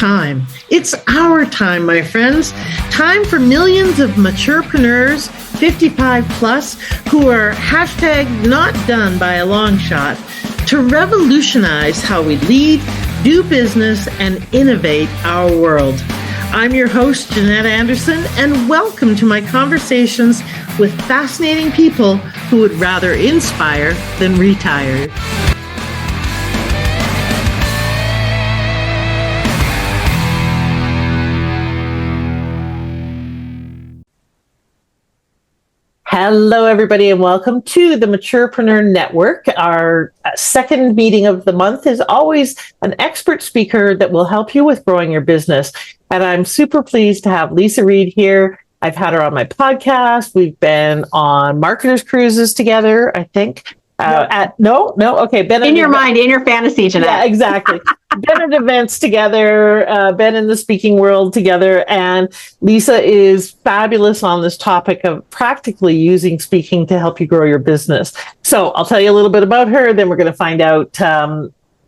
time. It's our time, my friends. Time for millions of maturepreneurs, 55 plus, who are hashtag not done by a long shot, to revolutionize how we lead, do business, and innovate our world. I'm your host, Jeanette Anderson, and welcome to my conversations with fascinating people who would rather inspire than retire. Hello, everybody, and welcome to the Maturepreneur Network. Our second meeting of the month is always an expert speaker that will help you with growing your business. And I'm super pleased to have Leisa Reid here. I've had her on my podcast. We've been on marketers cruises together, I think. Okay. Been in your mind, in your fantasy, Jeanette. Yeah, exactly. Been at events together, been in the speaking world together, and Leisa is fabulous on this topic of practically using speaking to help you grow your business. So I'll tell you a little bit about her, then we're going to find out,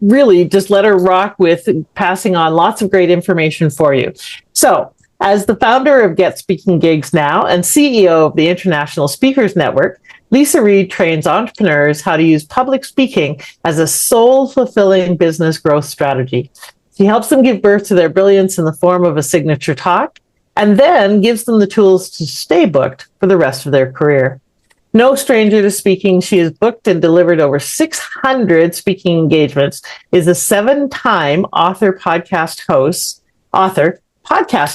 really just let her rock with passing on lots of great information for you. So as the founder of Get Speaking Gigs Now and CEO of the International Speakers Network, Leisa Reid trains entrepreneurs how to use public speaking as a soul-fulfilling business growth strategy. She helps them give birth to their brilliance in the form of a signature talk, and then gives them the tools to stay booked for the rest of their career. No stranger to speaking, she has booked and delivered over 600 speaking engagements, is a 7-time podcast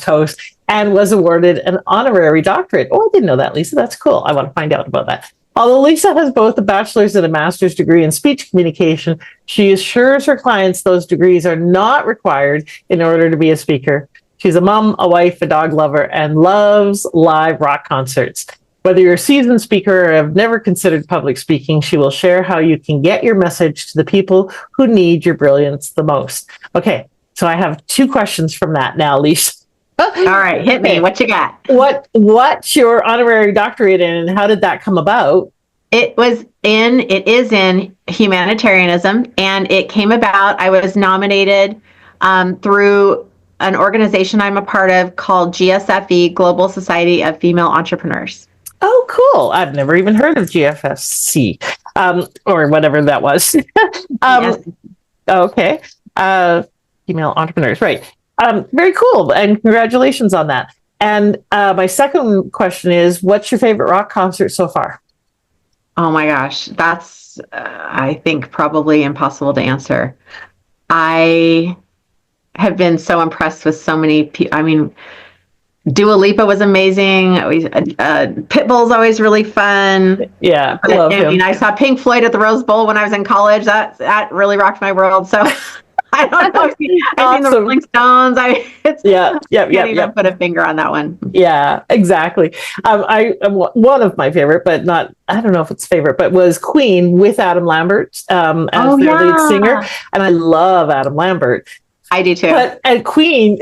host, and was awarded an honorary doctorate. Oh, I didn't know that, Leisa. That's cool. I want to find out about that. Although Leisa has both a bachelor's and a master's degree in speech communication, she assures her clients those degrees are not required in order to be a speaker. She's a mom, a wife, a dog lover, and loves live rock concerts. Whether you're a seasoned speaker or have never considered public speaking, she will share how you can get your message to the people who need your brilliance the most. Okay, so I have 2 questions from that now, Leisa. All right, hit me. What you got? What's your honorary doctorate in, and how did that come about? It is in humanitarianism, and it came about. I was nominated through an organization I'm a part of called GSFE, Global Society of Female Entrepreneurs. Oh, cool. I've never even heard of GFSC, or whatever that was. Yes. Okay. Female entrepreneurs, right. Very cool. And congratulations on that. And my second question is, what's your favorite rock concert so far? Oh my gosh. That's, I think, probably impossible to answer. I have been so impressed with so many people. I mean, Dua Lipa was amazing. Pitbull's always really fun. Yeah. I saw Pink Floyd at the Rose Bowl when I was in college. That really rocked my world. So I don't know. I've seen the Rolling Stones. Can't even put a finger on that one. Yeah, exactly. One of my favorite, but not, I don't know if it's favorite, but was Queen with Adam Lambert as their lead singer. And I love Adam Lambert. I do too. And Queen,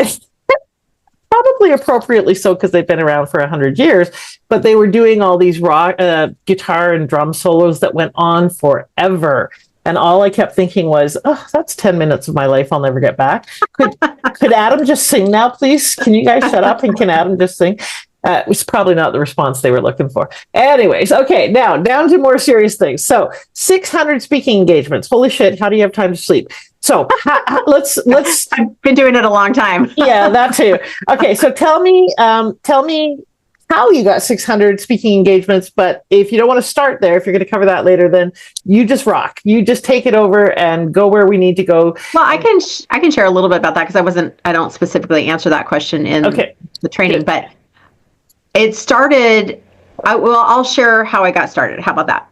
probably appropriately so because they've been around for 100 years, but they were doing all these rock, guitar and drum solos that went on forever. And all I kept thinking was, oh, that's 10 minutes of my life I'll never get back. Could Adam just sing now, please? Can you guys shut up and can Adam just sing? It was probably not the response they were looking for. Anyways, okay, now down to more serious things. So 600 speaking engagements. Holy shit, how do you have time to sleep? So let's. I've been doing it a long time. Yeah, that too. Okay, so tell me how you got 600 speaking engagements, but if you don't want to start there, if you're going to cover that later, then you just rock. You just take it over and go where we need to go. Well, I can share a little bit about that because I don't specifically answer that question in the training, but it started, I'll share how I got started. How about that?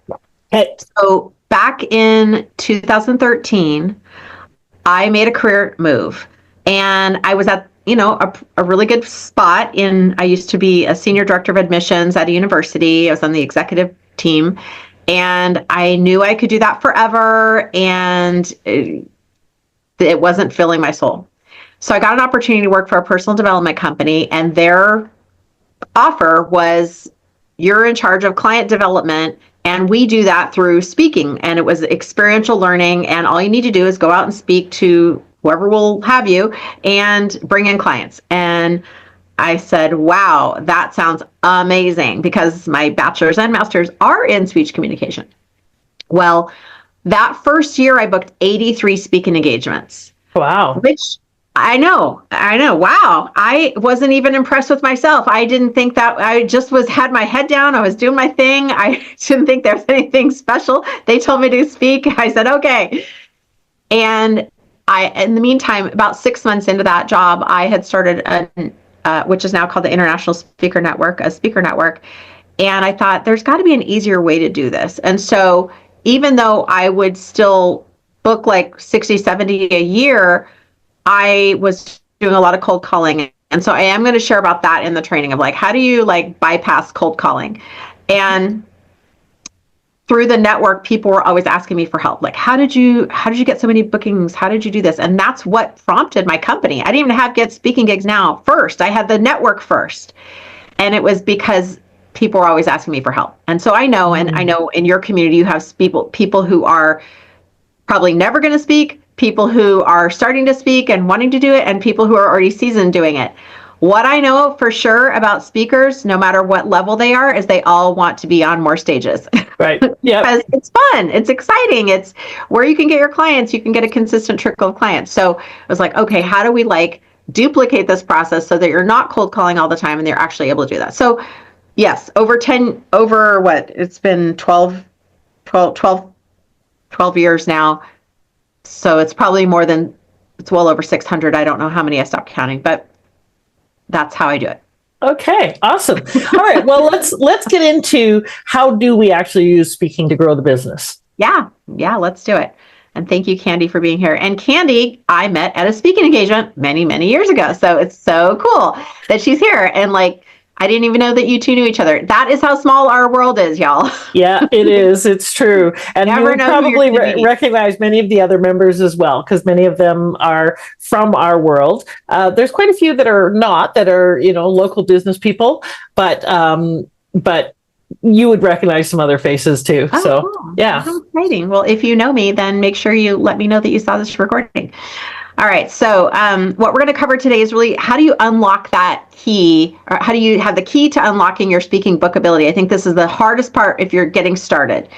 Okay. So back in 2013, I made a career move and I was at a really good spot I used to be a senior director of admissions at a university. I was on the executive team and I knew I could do that forever. And it wasn't filling my soul. So I got an opportunity to work for a personal development company, and their offer was, you're in charge of client development, and we do that through speaking. And it was experiential learning, and all you need to do is go out and speak to whoever will have you, and bring in clients. And I said, wow, that sounds amazing, because my bachelor's and master's are in speech communication. Well, that first year I booked 83 speaking engagements. Wow. Which I know. Wow. I wasn't even impressed with myself. I didn't think that. I just had my head down. I was doing my thing. I didn't think there was anything special. They told me to speak. I said, okay. And in the meantime, about 6 months into that job, I had started which is now called the International Speaker Network, a speaker network. And I thought there's got to be an easier way to do this. And so even though I would still book like 60, 70 a year, I was doing a lot of cold calling. And so I am going to share about that in the training of like, how do you like bypass cold calling? And through the network, people were always asking me for help. Like, how did you get so many bookings? How did you do this? And that's what prompted my company. I didn't even get speaking gigs now first. I had the network first. And it was because people were always asking me for help. And so I know, and I know in your community, you have people who are probably never going to speak, people who are starting to speak and wanting to do it, and people who are already seasoned doing it. What I know for sure about speakers, no matter what level they are, is they all want to be on more stages. Right. Yeah. Because it's fun. It's exciting. It's where you can get your clients. You can get a consistent trickle of clients. So I was like, okay, how do we like duplicate this process so that you're not cold calling all the time and they're actually able to do that? So yes, it's been 12 years now. So it's probably it's well over 600. I don't know how many, I stopped counting, but that's how I do it. Okay, awesome. All right, well, let's get into how do we actually use speaking to grow the business. Yeah, let's do it. And thank you, Candy, for being here. And Candy, I met at a speaking engagement many, many years ago. So it's so cool that she's here. And like, I didn't even know that you two knew each other. That is how small our world is, y'all. Yeah, it is. It's true. And you would probably recognize many of the other members as well, because many of them are from our world. There's quite a few that are not, that are, local business people, but you would recognize some other faces too. Oh, so, cool. Yeah. How exciting. Well, if you know me, then make sure you let me know that you saw this recording. All right. So what we're going to cover today is really how do you unlock that key, or how do you have the key to unlocking your speaking book ability? I think this is the hardest part if you're getting started,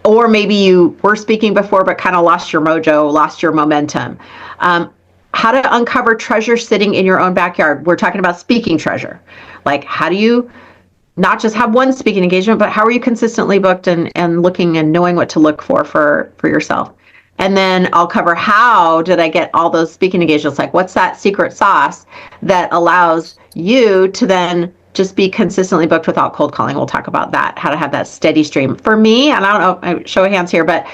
or maybe you were speaking before but kind of lost your mojo, lost your momentum. How to uncover treasure sitting in your own backyard. We're talking about speaking treasure. Like, how do you not just have one speaking engagement, but how are you consistently booked and looking and knowing what to look for yourself? And then I'll cover how did I get all those speaking engagements? Like, what's that secret sauce that allows you to then just be consistently booked without cold calling? We'll talk about that, how to have that steady stream. For me, and I don't know, show of hands here, but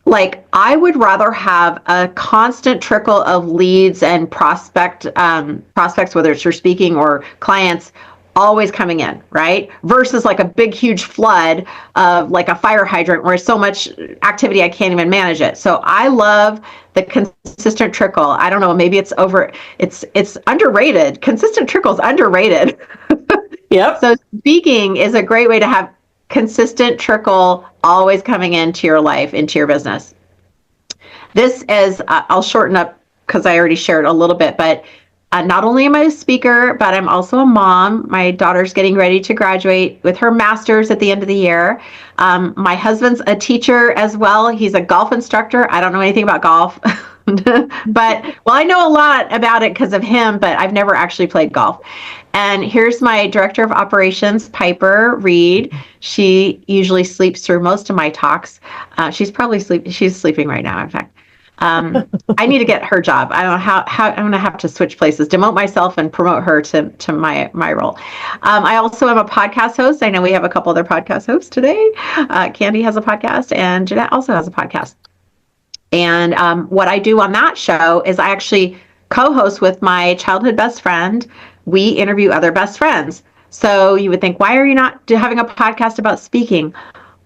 like, I would rather have a constant trickle of leads and prospects, whether it's your speaking or clients, always coming in, right? Versus like a big, huge flood of like a fire hydrant where there's so much activity I can't even manage it. So I love the consistent trickle. I don't know, maybe it's underrated. Consistent trickle is underrated. Yep. So speaking is a great way to have consistent trickle always coming into your life, into your business. This is, I'll shorten up because I already shared a little bit, but not only am I a speaker, but I'm also a mom. My daughter's getting ready to graduate with her master's at the end of the year. My husband's a teacher as well. He's a golf instructor. I don't know anything about golf, but I know a lot about it because of him, but I've never actually played golf. And here's my director of operations, Piper Reid. She usually sleeps through most of my talks. She's sleeping right now, in fact. I need to get her job. I don't know how I'm going to have to switch places, demote myself and promote her to my role. I also am a podcast host. I know we have a couple other podcast hosts today. Candy has a podcast and Jeanette also has a podcast. And what I do on that show is I actually co-host with my childhood best friend. We interview other best friends. So you would think, why are you not having a podcast about speaking?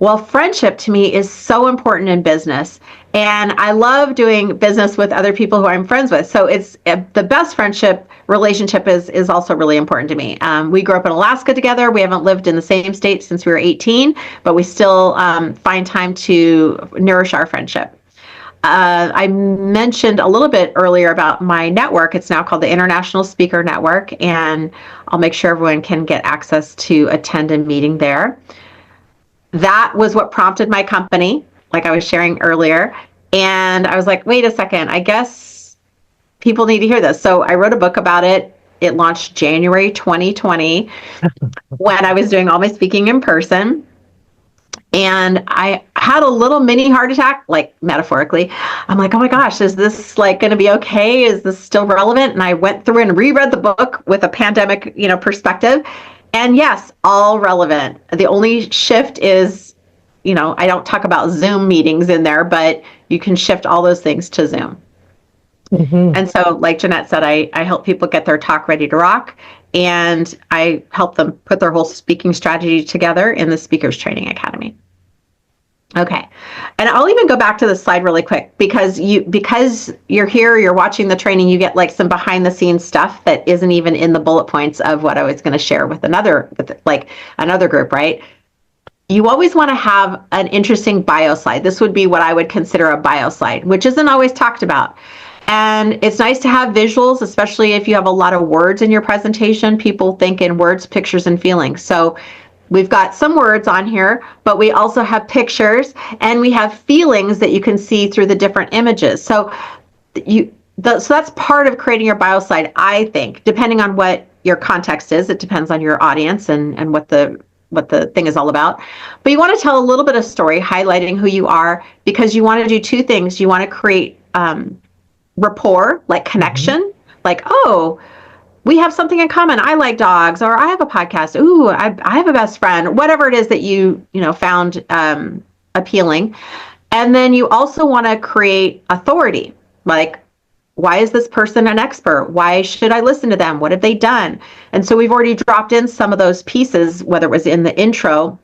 Well, friendship to me is so important in business. And I love doing business with other people who I'm friends with. So it's the best friendship relationship is also really important to me. We grew up in Alaska together. We haven't lived in the same state since we were 18, but we still find time to nourish our friendship. I mentioned a little bit earlier about my network. It's now called the International Speaker Network, and I'll make sure everyone can get access to attend a meeting there. That was what prompted my company, like I was sharing earlier. And I was like, wait a second, I guess people need to hear this. So I wrote a book about it. It launched January 2020 when I was doing all my speaking in person. And I had a little mini heart attack, like metaphorically. I'm like, oh my gosh, is this like going to be okay? Is this still relevant? And I went through and reread the book with a pandemic, perspective. And yes, all relevant. The only shift is, I don't talk about Zoom meetings in there, but you can shift all those things to Zoom. Mm-hmm. And so, like Jeanette said, I help people get their talk ready to rock. And I help them put their whole speaking strategy together in the Speakers Training Academy. Okay. And I'll even go back to the slide really quick because you're here, you're watching the training, you get like some behind the scenes stuff that isn't even in the bullet points of what I was going to share with another group, right? You always want to have an interesting bio slide. This would be what I would consider a bio slide, which isn't always talked about. And it's nice to have visuals, especially if you have a lot of words in your presentation. People think in words, pictures, and feelings. So we've got some words on here, but we also have pictures and we have feelings that you can see through the different images. So that's part of creating your bio slide, I think, depending on what your context is. It depends on your audience and what the thing is all about. But you want to tell a little bit of story, highlighting who you are, because you want to do two things. You want to create rapport, like connection, like, oh, we have something in common. I like dogs, or I have a podcast. Ooh, I have a best friend, whatever it is that you found appealing. And then you also want to create authority. Like, why is this person an expert? Why should I listen to them? What have they done? And so we've already dropped in some of those pieces, whether it was in the intro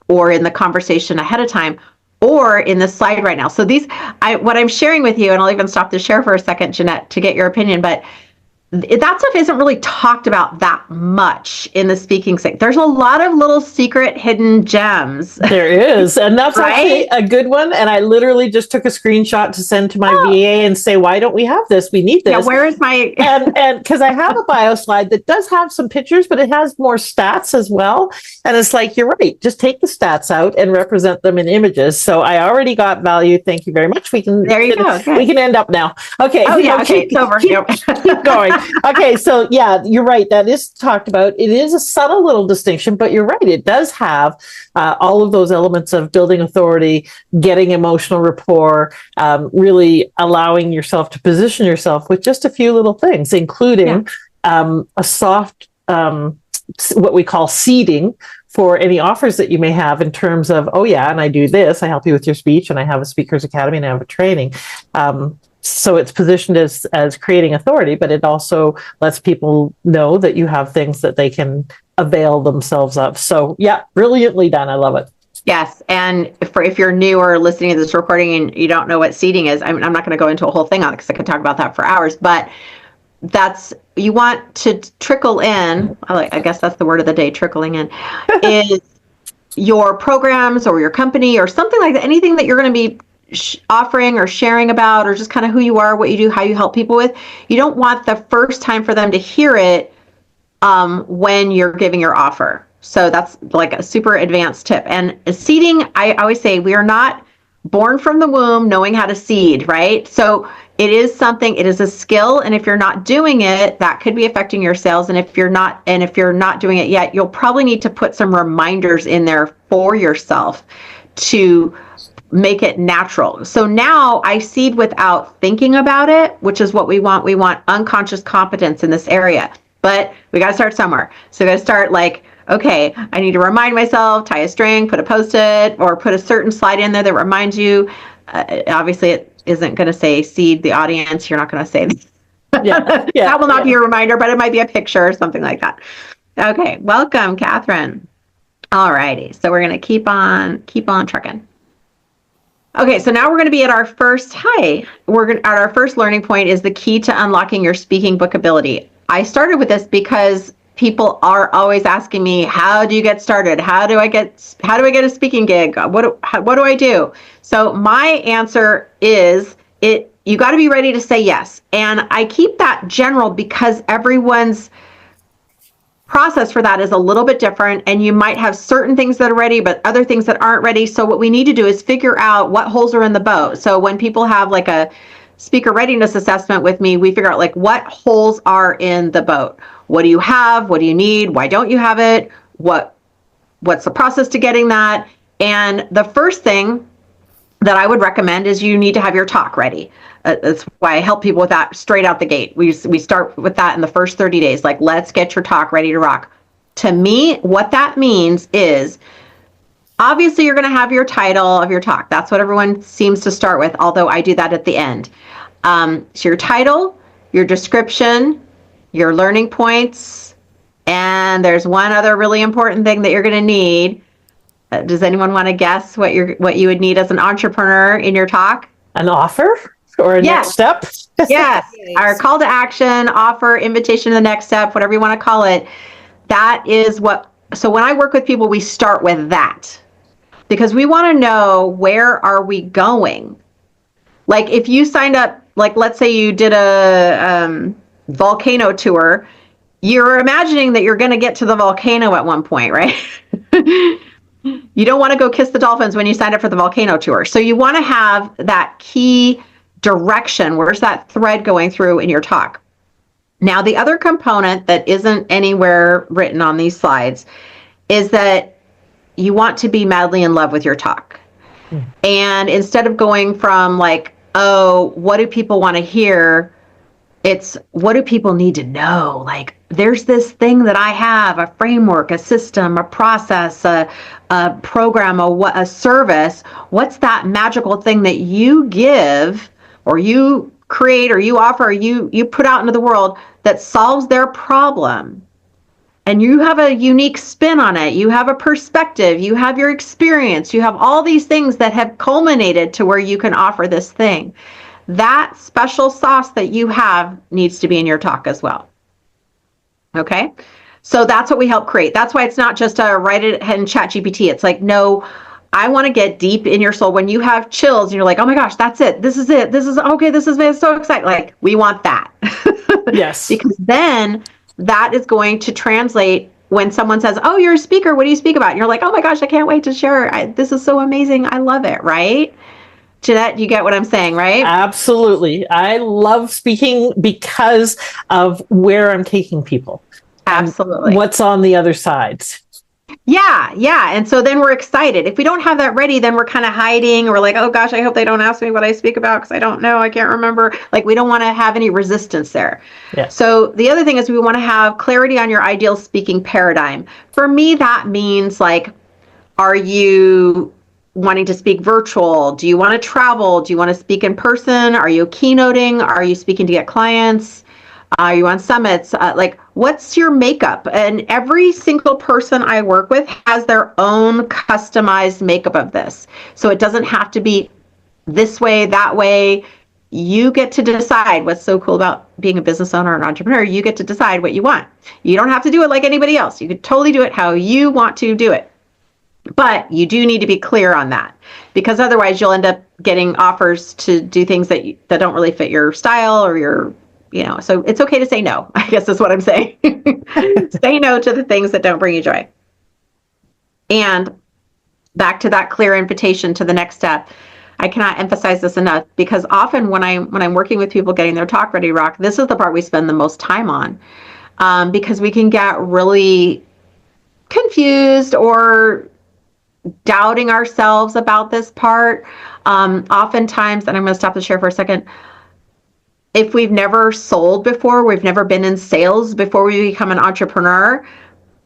or in the conversation ahead of time, or in this slide right now. So what I'm sharing with you, and I'll even stop the share for a second, Jeanette, to get your opinion, but that stuff isn't really talked about that much in the speaking sector. There's a lot of little secret hidden gems. There is. And that's right? Actually a good one. And I literally just took a screenshot to send to my VA and say, why don't we have this? We need this. Yeah, where is my... and because I have a bio slide that does have some pictures, but it has more stats as well. And it's like, you're right. Just take the stats out and represent them in images. So I already got value. Thank you very much. We can... There you go. Okay. We can end up now. Okay. Oh, yeah. Okay. It's over. Keep going. Okay, so yeah, you're right. That is talked about. It is a subtle little distinction, but you're right. It does have all of those elements of building authority, getting emotional rapport, really allowing yourself to position yourself with just a few little things, including a soft, what we call seeding for any offers that you may have in terms of, oh yeah, and I do this, I help you with your speech, and I have a speakers academy and I have a training. So it's positioned as creating authority, but it also lets people know that you have things that they can avail themselves of. So yeah, brilliantly done. I love it. Yes. And if you're new or listening to this recording and you don't know what seeding is, I'm not going to go into a whole thing on it because I could talk about that for hours, but you want to trickle in, I guess that's the word of the day, trickling in, is your programs or your company or something like that, anything that you're going to be offering or sharing about, or just kind of who you are, what you do, how you help people with. You don't want the first time for them to hear it when you're giving your offer. So that's like a super advanced tip. And seeding, I always say, we are not born from the womb knowing how to seed, right? So it is a skill. And if you're not doing it, that could be affecting your sales. And if you're not doing it yet, you'll probably need to put some reminders in there for yourself to make it natural. So now I seed without thinking about it, which is what we want. We want unconscious competence in this area, but we got to start somewhere. So we got to start like, okay, I need to remind myself, tie a string, put a Post-it, or put a certain slide in there that reminds you. Obviously it isn't going to say seed the audience. You're not going to say that will not be a reminder, but it might be a picture or something like that. Okay. Welcome, Catherine. All righty. So we're going to keep on trucking. Okay, so now we're going to be at our first learning point is the key to unlocking your speaking book ability. I started with this because people are always asking me, how do you get started? How do I get a speaking gig? What do I do? So my answer is you got to be ready to say yes. And I keep that general because everyone's process for that is a little bit different, and you might have certain things that are ready but other things that aren't ready. So what we need to do is figure out what holes are in the boat. So when people have like a speaker readiness assessment with me, we figure out like what holes are in the boat. What do you have? What do you need? Why don't you have it? What's the process to getting that? And the first thing that I would recommend is you need to have your talk ready. That's why I help people with that straight out the gate. We start with that in the first 30 days. Like, let's get your talk ready to rock. To me, what that means is, obviously, you're going to have your title of your talk. That's what everyone seems to start with, although I do that at the end. So your title, your description, your learning points, and there's one other really important thing that you're going to need. Does anyone want to guess what you would need as an entrepreneur in your talk? An offer or a next step? Yes. Our call to action, offer, invitation to the next step, whatever you want to call it. That is so when I work with people, we start with that because we want to know, where are we going? Like if you signed up, like let's say you did a volcano tour, you're imagining that you're going to get to the volcano at one point, right? You don't want to go kiss the dolphins when you signed up for the volcano tour. So you want to have that key direction. Where's that thread going through in your talk? Now, the other component that isn't anywhere written on these slides is that you want to be madly in love with your talk. And instead of going from like, oh, what do people want to hear? It's what do people need to know? Like, there's this thing that I have, a framework, a system, a process, a program, a service. What's that magical thing that you give or you create or you offer or you put out into the world that solves their problem? And you have a unique spin on it. You have a perspective. You have your experience. You have all these things that have culminated to where you can offer this thing. That special sauce that you have needs to be in your talk as well. Okay? So that's what we help create. That's why it's not just a write it in ChatGPT. It's like, no, I want to get deep in your soul. When you have chills and you're like, oh my gosh, that's it. This is it. This is okay. This is so exciting. Like, we want that. Yes. Because then that is going to translate when someone says, oh, you're a speaker. What do you speak about? And you're like, oh my gosh, I can't wait to share. This is so amazing. I love it. Right? Jeanette, you get what I'm saying, right? Absolutely. I love speaking because of where I'm taking people. Absolutely. What's on the other side. Yeah. And so then we're excited. If we don't have that ready, then we're kind of hiding. We're like, oh gosh, I hope they don't ask me what I speak about because I don't know. I can't remember. Like, we don't want to have any resistance there. Yeah. So the other thing is we want to have clarity on your ideal speaking paradigm. For me, that means like, are you wanting to speak virtual? Do you want to travel? Do you want to speak in person? Are you keynoting? Are you speaking to get clients? Are you on summits? Like, what's your makeup? And every single person I work with has their own customized makeup of this. So it doesn't have to be this way, that way. You get to decide. What's so cool about being a business owner or an entrepreneur, you get to decide what you want. You don't have to do it like anybody else. You could totally do it how you want to do it. But you do need to be clear on that, because otherwise you'll end up getting offers to do things that don't really fit your style or your, so it's okay to say no, I guess is what I'm saying. Say no to the things that don't bring you joy. And back to that clear invitation to the next step. I cannot emphasize this enough, because often when I'm working with people getting their talk ready to rock, this is the part we spend the most time on, because we can get really confused or doubting ourselves about this part. Oftentimes, and I'm going to stop the share for a second, if we've never sold before, we've never been in sales before we become an entrepreneur,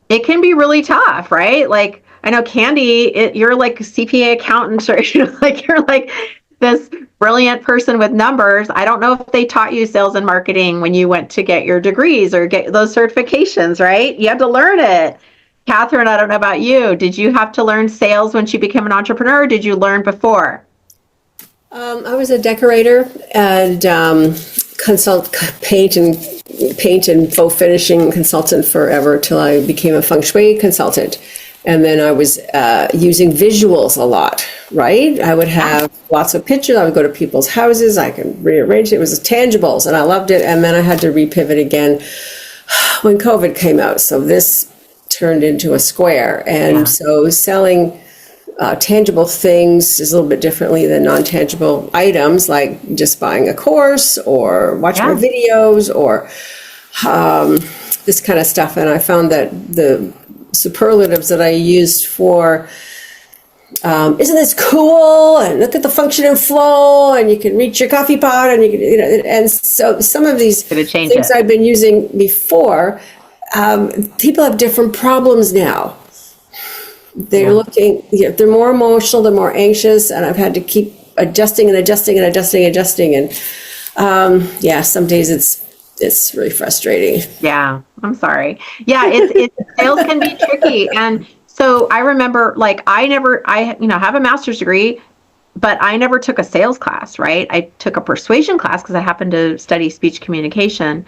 it can be really tough, right? Like, I know Candy, you're like a CPA accountant, or you're like this brilliant person with numbers. I don't know if they taught you sales and marketing when you went to get your degrees or get those certifications, right? You had to learn it. Catherine, I don't know about you. Did you have to learn sales when you became an entrepreneur, or did you learn before? I was a decorator and paint and faux finishing consultant forever till I became a feng shui consultant. And then I was using visuals a lot, right? I would have lots of pictures. I would go to people's houses. I could rearrange it. It was tangibles, and I loved it. And then I had to repivot again when COVID came out. So this turned into a square. And so selling tangible things is a little bit differently than non-tangible items, like just buying a course or watching my videos or this kind of stuff. And I found that the superlatives that I used for isn't this cool, and look at the function and flow, and you can reach your coffee pot, and you can, and so some of these things I've been using before, people have different problems now. They're looking, they're more emotional, they're more anxious, and I've had to keep adjusting and some days it's really frustrating. Yeah, I'm sorry. Yeah, it's sales can be tricky. And so I remember, like, I have a master's degree, but I never took a sales class, right? I took a persuasion class because I happened to study speech communication.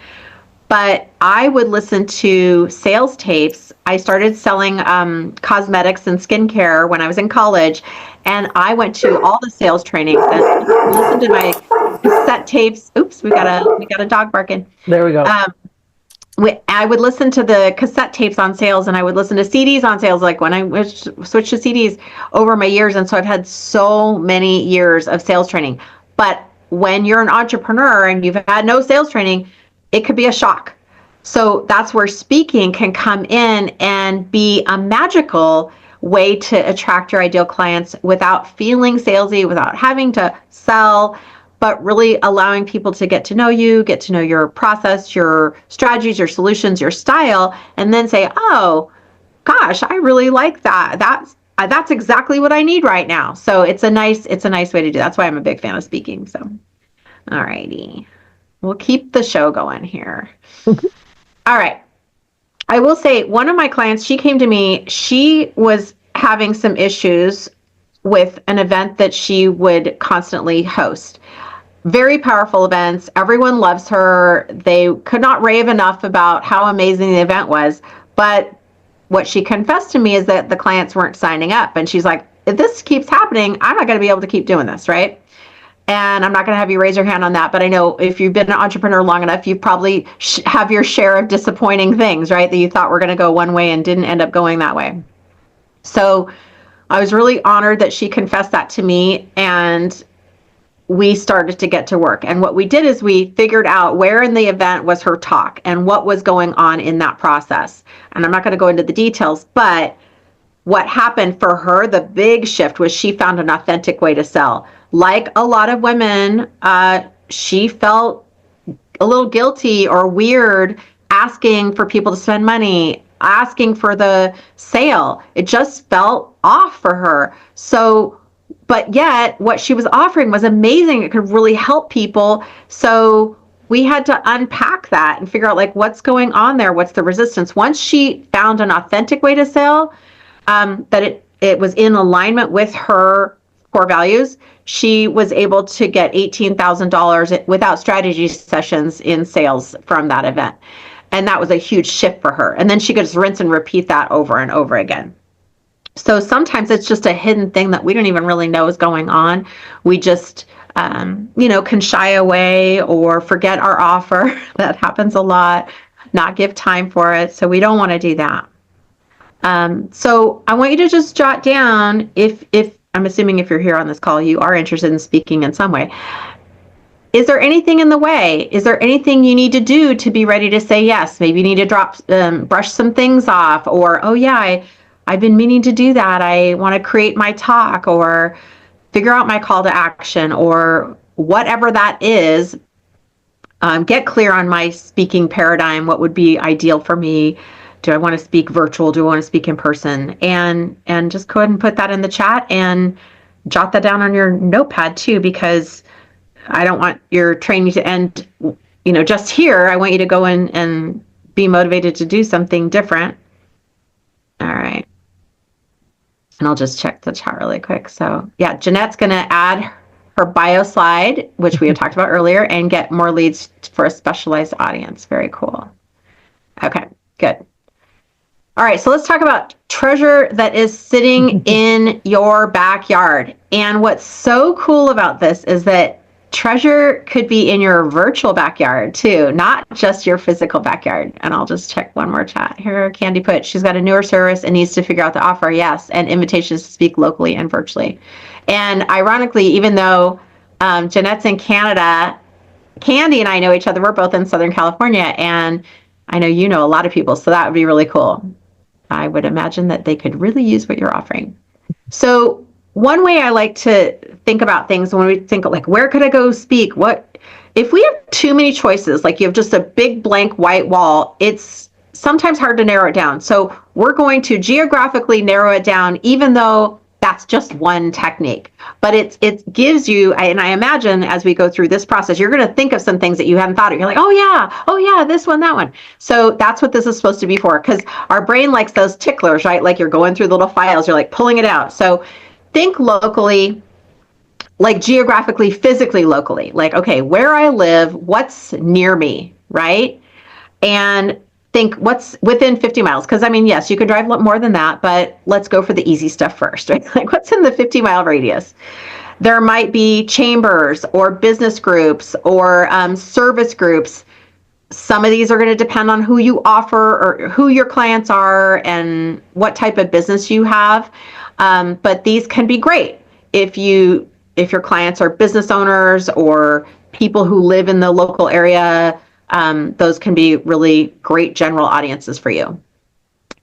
But I would listen to sales tapes. I started selling cosmetics and skincare when I was in college, and I went to all the sales trainings and listened to my cassette tapes. Oops, we got a dog barking. There we go. I would listen to the cassette tapes on sales, and I would listen to CDs on sales, like when I switched to CDs over my years. And so I've had so many years of sales training. But when you're an entrepreneur and you've had no sales training, it could be a shock. So that's where speaking can come in and be a magical way to attract your ideal clients without feeling salesy, without having to sell, but really allowing people to get to know you, get to know your process, your strategies, your solutions, your style, and then say, oh, gosh, I really like that. That's exactly what I need right now. So it's a nice way to do. That's why I'm a big fan of speaking. So, all righty. We'll keep the show going here. All right. I will say one of my clients, she came to me, she was having some issues with an event that she would constantly host. Very powerful events. Everyone loves her. They could not rave enough about how amazing the event was. But what she confessed to me is that the clients weren't signing up. And she's like, if this keeps happening, I'm not going to be able to keep doing this, right? And I'm not going to have you raise your hand on that, but I know if you've been an entrepreneur long enough, you probably have your share of disappointing things, right? That you thought were going to go one way and didn't end up going that way. So I was really honored that she confessed that to me, and we started to get to work. And what we did is we figured out where in the event was her talk and what was going on in that process. And I'm not going to go into the details, but what happened for her, the big shift was she found an authentic way to sell. Like a lot of women, she felt a little guilty or weird asking for people to spend money, asking for the sale. It just felt off for her. So, but yet what she was offering was amazing. It could really help people. So we had to unpack that and figure out, like, what's going on there? What's the resistance? Once she found an authentic way to sell, that it was in alignment with her core values, she was able to get $18,000 without strategy sessions in sales from that event. And that was a huge shift for her. And then she could just rinse and repeat that over and over again. So sometimes it's just a hidden thing that we don't even really know is going on. We just, can shy away or forget our offer. That happens a lot. Not give time for it. So we don't want to do that. So I want you to just jot down, if I'm assuming if you're here on this call, you are interested in speaking in some way. Is there anything in the way? Is there anything you need to do to be ready to say yes? Maybe you need to brush some things off, or, oh yeah, I've been meaning to do that. I want to create my talk, or figure out my call to action, or whatever that is. Get clear on my speaking paradigm. What would be ideal for me? Do I want to speak virtual? Do I want to speak in person? And just go ahead and put that in the chat and jot that down on your notepad too, because I don't want your training to end, just here. I want you to go in and be motivated to do something different. All right. And I'll just check the chat really quick. So yeah, Jeanette's going to add her bio slide, which we had talked about earlier, and get more leads for a specialized audience. Very cool. Okay, good. All right, so let's talk about treasure that is sitting in your backyard. And what's so cool about this is that treasure could be in your virtual backyard too, not just your physical backyard. And I'll just check one more chat here. Candy put, she's got a newer service and needs to figure out the offer. Yes, and invitations to speak locally and virtually. And ironically, even though Jeanette's in Canada, Candy and I know each other. We're both in Southern California, and I know you know a lot of people, so that would be really cool. I would imagine that they could really use what you're offering. So one way I like to think about things when we think like, where could I go speak? What if we have too many choices? Like you have just a big blank white wall, it's sometimes hard to narrow it down. So we're going to geographically narrow it down, even though that's just one technique. But it gives you, and I imagine as we go through this process, you're going to think of some things that you hadn't thought of. You're like, oh yeah, this one, that one. So that's what this is supposed to be for, because our brain likes those ticklers, right? Like you're going through little files, you're like pulling it out. So think locally, like geographically, physically locally. Like, okay, where I live, what's near me, right? And think what's within 50 miles. Because I mean, yes, you could drive more than that, but let's go for the easy stuff first, right? Like what's in the 50-mile radius? There might be chambers or business groups or service groups. Some of these are going to depend on who you offer or who your clients are and what type of business you have. But these can be great if your clients are business owners or people who live in the local area. Those can be really great general audiences for you.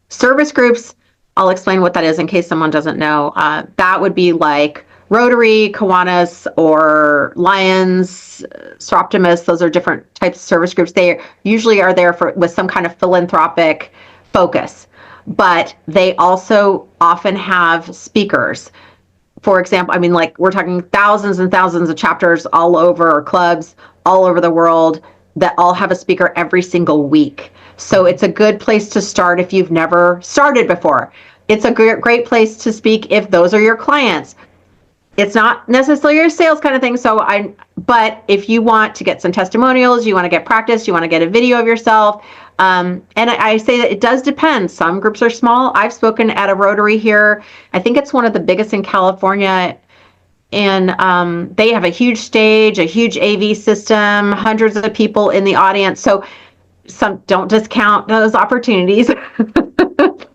Service groups, I'll explain what that is in case someone doesn't know. That would be like Rotary, Kiwanis, or Lions, Stroptimus. Those are different types of service groups. They usually are there with some kind of philanthropic focus, but they also often have speakers. For example, I mean, like we're talking thousands and thousands of chapters all over, or clubs all over the world that all have a speaker every single week. So it's a good place to start if you've never started before. It's a great place to speak if those are your clients. It's not necessarily your sales kind of thing. But if you want to get some testimonials, you want to get practice, you want to get a video of yourself. And I say that it does depend. Some groups are small. I've spoken at a Rotary here. I think it's one of the biggest in California. And they have a huge stage, a huge AV system, hundreds of people in the audience. So don't discount those opportunities.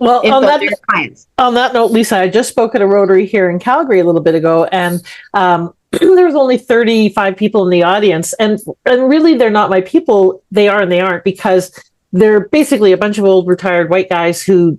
Well, on that note, Leisa, I just spoke at a Rotary here in Calgary a little bit ago, and there was only 35 people in the audience. And really, they're not my people. They are and they aren't, because they're basically a bunch of old retired white guys who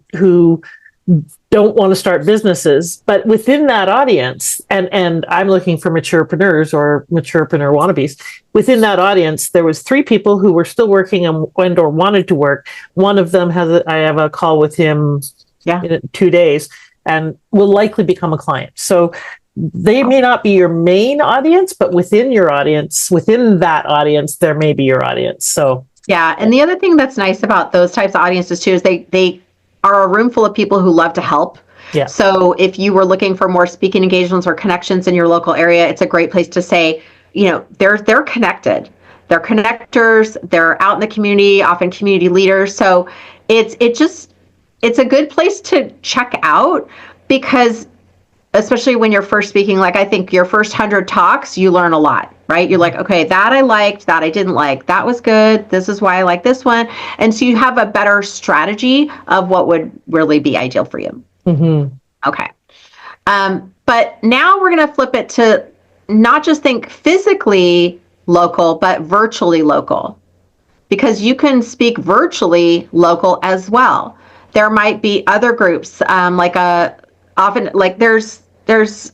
don't want to start businesses. But within that audience, and I'm looking for maturepreneurs or maturepreneur wannabes, within that audience, there was 3 people who were still working and or wanted to work. One of them I have a call with him in 2 days and will likely become a client. So they may not be your main audience, but within that audience, there may be your audience. So yeah. And the other thing that's nice about those types of audiences too is they are a room full of people who love to help. Yeah. So if you were looking for more speaking engagements or connections in your local area, it's a great place to say, they're connected. They're connectors. They're out in the community, often community leaders. So it's a good place to check out, because especially when you're first speaking, like I think your first 100 talks, you learn a lot, right? You're like, okay, that I liked, that I didn't like, that was good. This is why I like this one. And so you have a better strategy of what would really be ideal for you. Mm-hmm. Okay. But now we're going to flip it to not just think physically local, but virtually local, because you can speak virtually local as well. There might be other groups, there's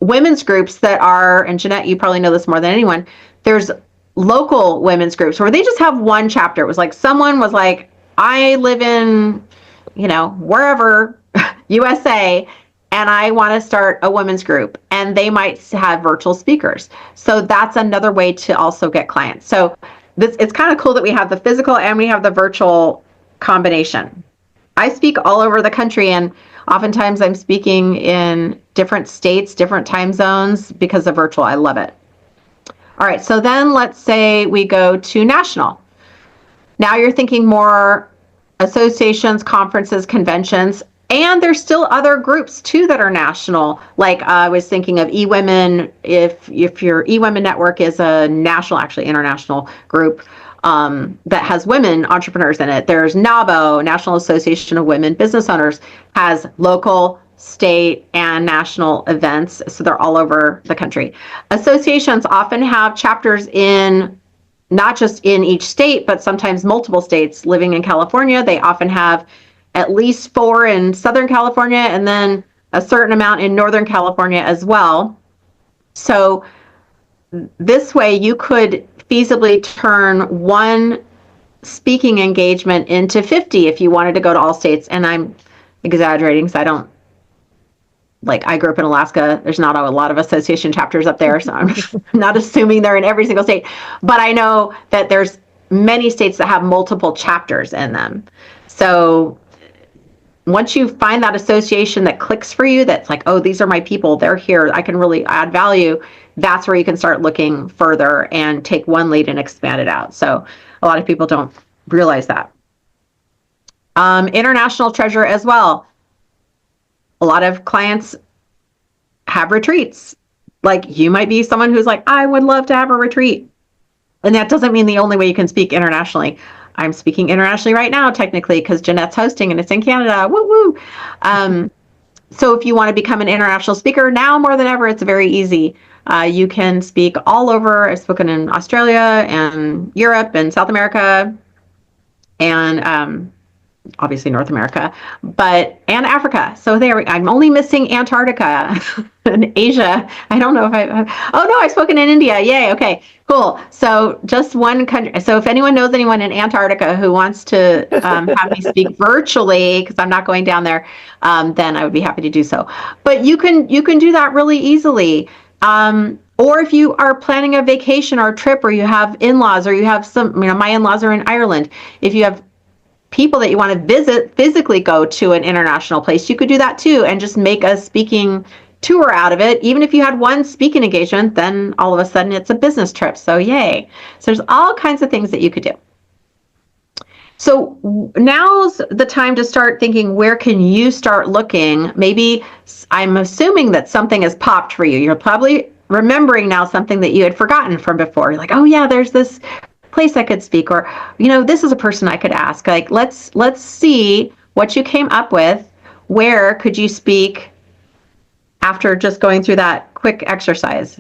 women's groups that are, and Jeanette, you probably know this more than anyone, there's local women's groups where they just have one chapter. It was like someone was like, I live in, wherever, USA, and I want to start a women's group, and they might have virtual speakers. So that's another way to also get clients. So it's kind of cool that we have the physical and we have the virtual combination. I speak all over the country, and Oftentimes I'm speaking in different states, different time zones because of virtual. I love it. All right, so then let's say we go to national. Now you're thinking more associations, conferences, conventions, and there's still other groups too that are national. Like I was thinking of eWomen. If your eWomen network is a national, actually international group that has women entrepreneurs in it. There's NABO, National Association of Women Business Owners, has local, state, and national events. So they're all over the country. Associations often have chapters in not just in each state, but sometimes multiple states. Living in California, they often have at least 4 in Southern California and then a certain amount in Northern California as well. So this way you could feasibly turn one speaking engagement into 50 if you wanted to go to all states. And I'm exaggerating because I grew up in Alaska. There's not a lot of association chapters up there, so I'm not assuming they're in every single state. But I know that there's many states that have multiple chapters in them. So once you find that association that clicks for you, that's like, oh, these are my people, they're here, I can really add value, that's where you can start looking further and take one lead and expand it out. So a lot of people don't realize that. International treasure as well. A lot of clients have retreats. Like you might be someone who's like, I would love to have a retreat. And that doesn't mean the only way you can speak internationally. I'm speaking internationally right now, technically, because Jeanette's hosting and it's in Canada. Woo woo. So if you want to become an international speaker, now more than ever, it's very easy. You can speak all over. I've spoken in Australia and Europe and South America and obviously North America, and Africa. So I'm only missing Antarctica and Asia. I don't know if I've spoken in India. Yay. Okay, cool. So just one country. So if anyone knows anyone in Antarctica who wants to have me speak virtually, because I'm not going down there, then I would be happy to do so. But you can do that really easily. Or if you are planning a vacation or a trip, or you have in-laws, or you have my in-laws are in Ireland. If you have people that you want to physically go to an international place, you could do that too and just make a speaking tour out of it. Even if you had one speaking engagement, then all of a sudden it's a business trip. So yay. So there's all kinds of things that you could do. So now's the time to start thinking, where can you start looking? Maybe I'm assuming that something has popped for you. You're probably remembering now something that you had forgotten from before. You're like, oh yeah, there's this place I could speak, or this is a person I could ask. Like let's see what you came up with. Where could you speak after just going through that quick exercise?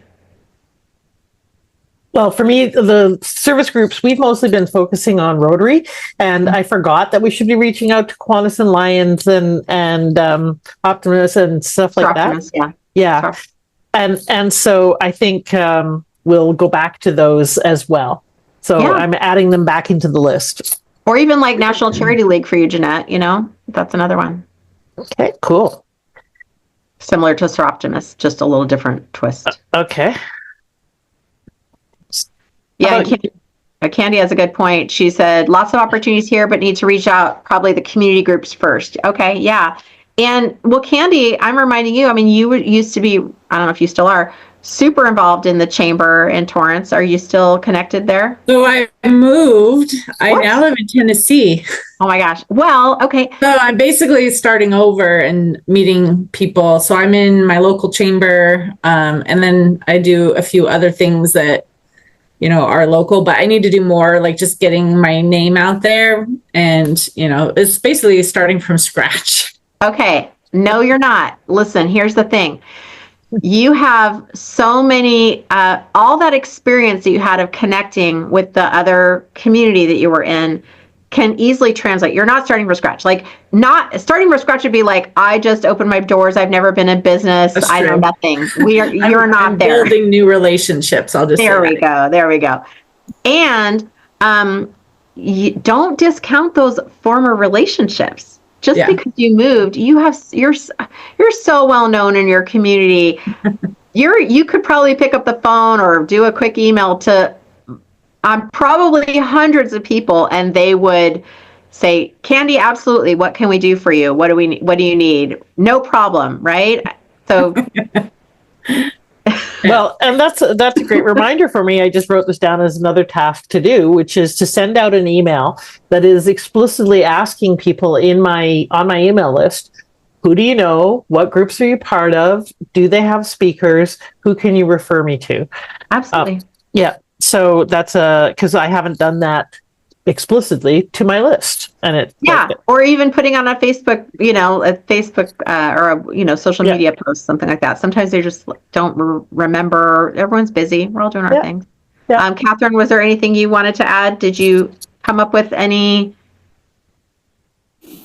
Well, for me, the service groups, we've mostly been focusing on Rotary, and I forgot that we should be reaching out to Kiwanis and Lions and Optimus and stuff like Optimus, that. Yeah. And so I think we'll go back to those as well. So yeah. I'm adding them back into the list. Or even like National Charity League for you, Jeanette, that's another one. Okay, cool. Similar to Sir Optimus, just a little different twist. Okay. Yeah, Candy has a good point. She said, lots of opportunities here, but need to reach out probably the community groups first. Okay, yeah. And well, Candy, I'm reminding you, you used to be, I don't know if you still are, super involved in the chamber in Torrance. Are you still connected there? So I moved. I now live in Tennessee. Oh my gosh. Well, okay. So I'm basically starting over and meeting people. So I'm in my local chamber, and then I do a few other things that, are local, but I need to do more, like just getting my name out there. And, it's basically starting from scratch. Okay. No, you're not. Listen, here's the thing. You have so many, all that experience that you had of connecting with the other community that you were in can easily translate. You're not starting from scratch. Like, not starting from scratch would be like, I just opened my doors. I've never been in business. I know nothing. You're not I'm there. Building new relationships. I'll just There we go. There we go. And you don't discount those former relationships. Just because you moved, you're so well known in your community. You could probably pick up the phone or do a quick email to probably hundreds of people, and they would say, Candy, absolutely. What can we do for you? What do you need? No problem. Right. So, Well, and that's a great reminder for me. I just wrote this down as another task to do, which is to send out an email that is explicitly asking people on my email list, who do you know? What groups are you part of? Do they have speakers? Who can you refer me to? absolutely. Yeah. So that's because I haven't done that explicitly to my list, and Yeah, or even putting on a Facebook, or a social media post, something like that. Sometimes they just don't remember. Everyone's busy. We're all doing our things. Yeah. Catherine, was there anything you wanted to add? Did you come up with any?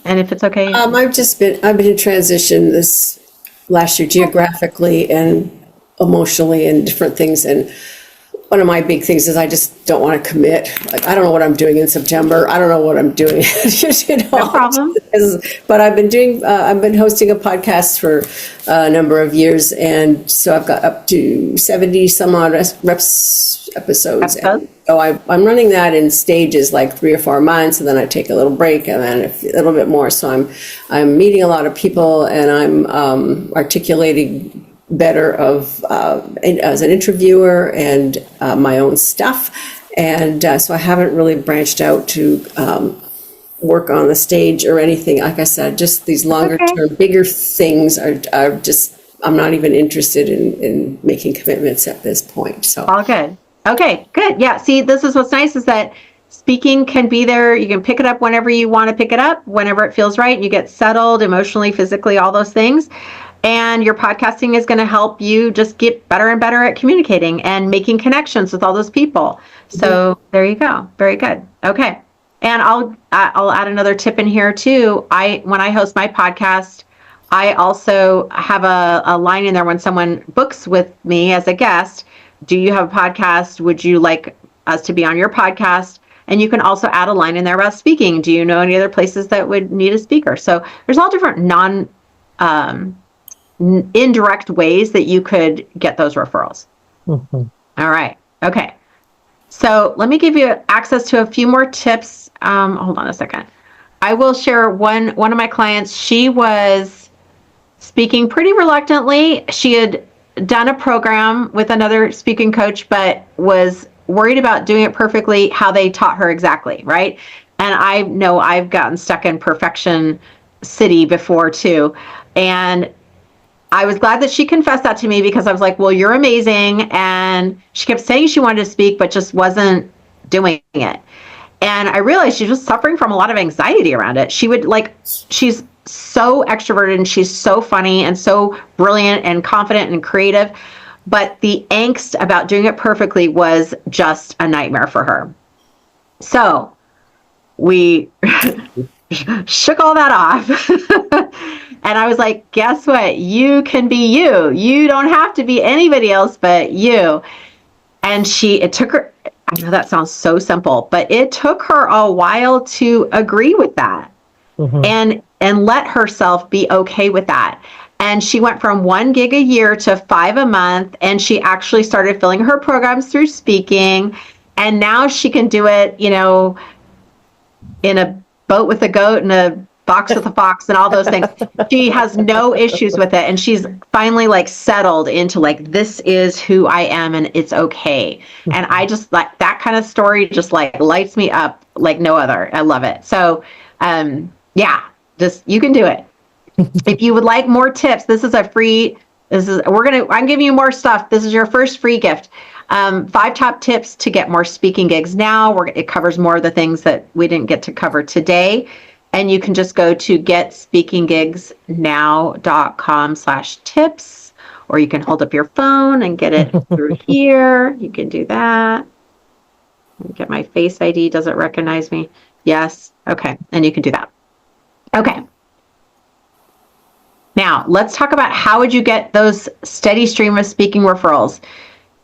And if it's okay, I've been in transition this last year geographically and emotionally and different things. And one of my big things is I just don't want to commit. Like, I don't know what I'm doing in September. I don't know what I'm doing. no problem. But I've been hosting a podcast for a number of years. And so I've got up to 70 some odd episodes. And so I'm running that in stages, like 3 or 4 months. And then I take a little break and then a little bit more. So I'm meeting a lot of people and I'm articulating better as an interviewer and my own stuff. And so I haven't really branched out to work on the stage or anything. Like I said, just these longer term, bigger things are just, I'm not even interested in making commitments at this point. So all good. Okay, good. Yeah. See, this is what's nice is that speaking can be there. You can pick it up whenever you want to pick it up, whenever it feels right. You get settled emotionally, physically, all those things. And your podcasting is going to help you just get better and better at communicating and making connections with all those people. So there you go. Very good. Okay. And I'll add another tip in here too. When I host my podcast, I also have a line in there when someone books with me as a guest. Do you have a podcast? Would you like us to be on your podcast? And you can also add a line in there about speaking. Do you know any other places that would need a speaker? So there's all different indirect ways that you could get those referrals. Mm-hmm. All right. Okay. So let me give you access to a few more tips. Hold on a second. I will share one of my clients. She was speaking pretty reluctantly. She had done a program with another speaking coach, but was worried about doing it perfectly, how they taught her exactly, right? And I know I've gotten stuck in perfection city before too. And I was glad that she confessed that to me because I was like, well, you're amazing. And she kept saying she wanted to speak, but just wasn't doing it. And I realized she was suffering from a lot of anxiety around it. She's so extroverted and she's so funny and so brilliant and confident and creative. But the angst about doing it perfectly was just a nightmare for her. So we shook all that off. And I was like, guess what? You can be you. You don't have to be anybody else but you. And it took her, I know that sounds so simple, but it took her a while to agree with that and let herself be okay with that. And she went from 1 gig a year to 5 a month. And she actually started filling her programs through speaking. And now she can do it, in a boat with a goat and a box with a fox and all those things. She has no issues with it. And she's finally settled into this is who I am and it's okay. And I just like that kind of story just lights me up like no other. I love it. So, you can do it. If you would like more tips, I'm giving you more stuff. This is your first free gift. 5 top tips to get more speaking gigs now. It covers more of the things that we didn't get to cover today. And you can just go to getspeakinggigsnow.com/tips, or you can hold up your phone and get it through here. You can do that. Get my Face ID. Does it recognize me? Yes. Okay. And you can do that. Okay. Now let's talk about how would you get those steady stream of speaking referrals.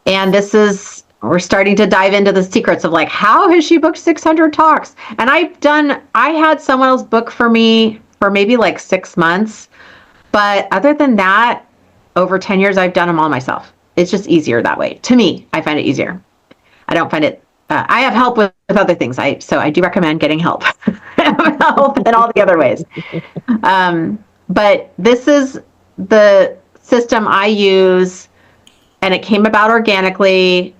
And we're starting to dive into the secrets of how has she booked 600 talks? And I had someone else book for me for maybe 6 months. But other than that, over 10 years, I've done them all myself. It's just easier that way. To me, I find it easier. I don't find it I have help with other things. So I do recommend getting help, help in all the other ways. But this is the system I use, and it came about organically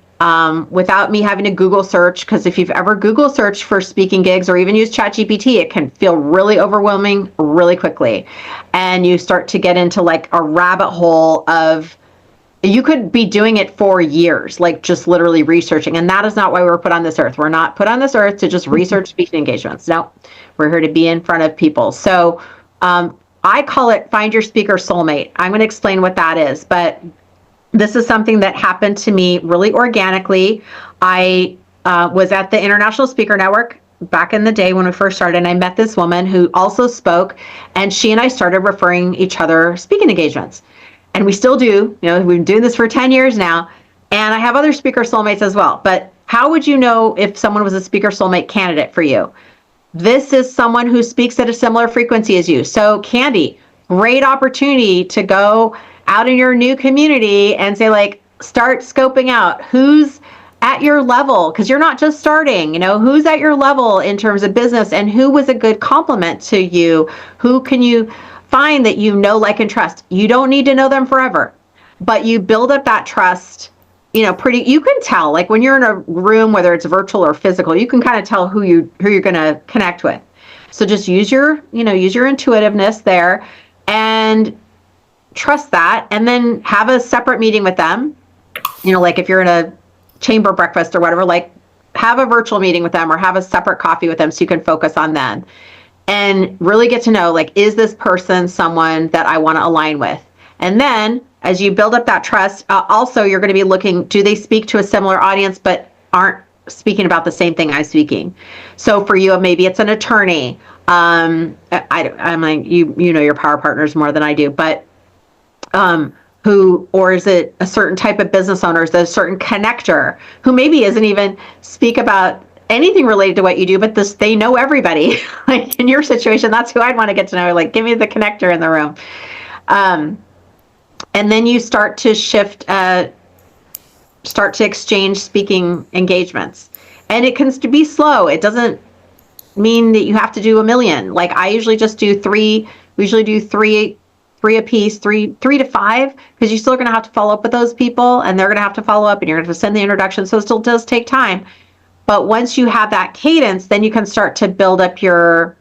without me having to Google search. Because if you've ever Google searched for speaking gigs or even use ChatGPT, it can feel really overwhelming really quickly, and you start to get into like a rabbit hole of. You could be doing it for years, like just literally researching. And that is not why we're put on this earth. We're not put on this earth to just research speaking engagements. No, we're here to be in front of people. So I call it find your speaker soulmate. I'm going to explain what that is. But this is something that happened to me really organically. I was at the International Speaker Network back in the day when we first started, and I met this woman who also spoke, and she and I started referring each other speaking engagements. And we still do, we've been doing this for 10 years now. And I have other speaker soulmates as well. But how would you know if someone was a speaker soulmate candidate for you? This is someone who speaks at a similar frequency as you. So Candy, great opportunity to go out in your new community and say, like, start scoping out who's at your level, because you're not just starting, who's at your level in terms of business, and who was a good compliment to you, who can you find that like, and trust. You don't need to know them forever, but you build up that trust, you can tell, like when you're in a room, whether it's virtual or physical, you can kind of tell who you're going to connect with. So just use your intuitiveness there and trust that, and then have a separate meeting with them. Like if you're in a chamber breakfast or whatever, like have a virtual meeting with them or have a separate coffee with them so you can focus on them. And really get to know, like, is this person someone that I want to align with? And then as you build up that trust, also you're going to be looking, do they speak to a similar audience but aren't speaking about the same thing I'm speaking? So for you, maybe it's an attorney. I'm like, you know your power partners more than I do, but or is it a certain type of business owner? Is it a certain connector who maybe isn't even speak about anything related to what you do, but they know everybody. Like in your situation, that's who I'd want to get to know. Like, give me the connector in the room. And then you start to start to exchange speaking engagements. And it can be slow. It doesn't mean that you have to do 1 million. Like I usually just do 3. We usually do three a piece, 3 to 5, because you're still going to have to follow up with those people, and they're going to have to follow up, and you're going to have to send the introduction. So it still does take time. But once you have that cadence, then you can start to build up your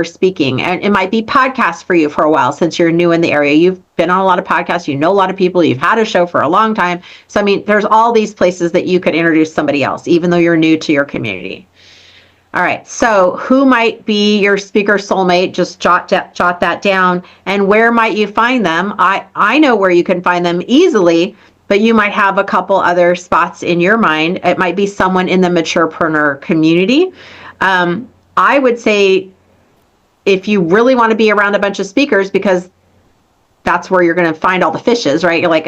speaking. And it might be podcasts for you for a while, since you're new in the area. You've been on a lot of podcasts, you know a lot of people, you've had a show for a long time. So, there's all these places that you could introduce somebody else, even though you're new to your community. All right, so who might be your speaker soulmate? Just jot that down. And where might you find them? I know where you can find them easily, but you might have a couple other spots in your mind. It might be someone in the Maturepreneur community. I would say if you really want to be around a bunch of speakers, because that's where you're going to find all the fishes, right? You're like,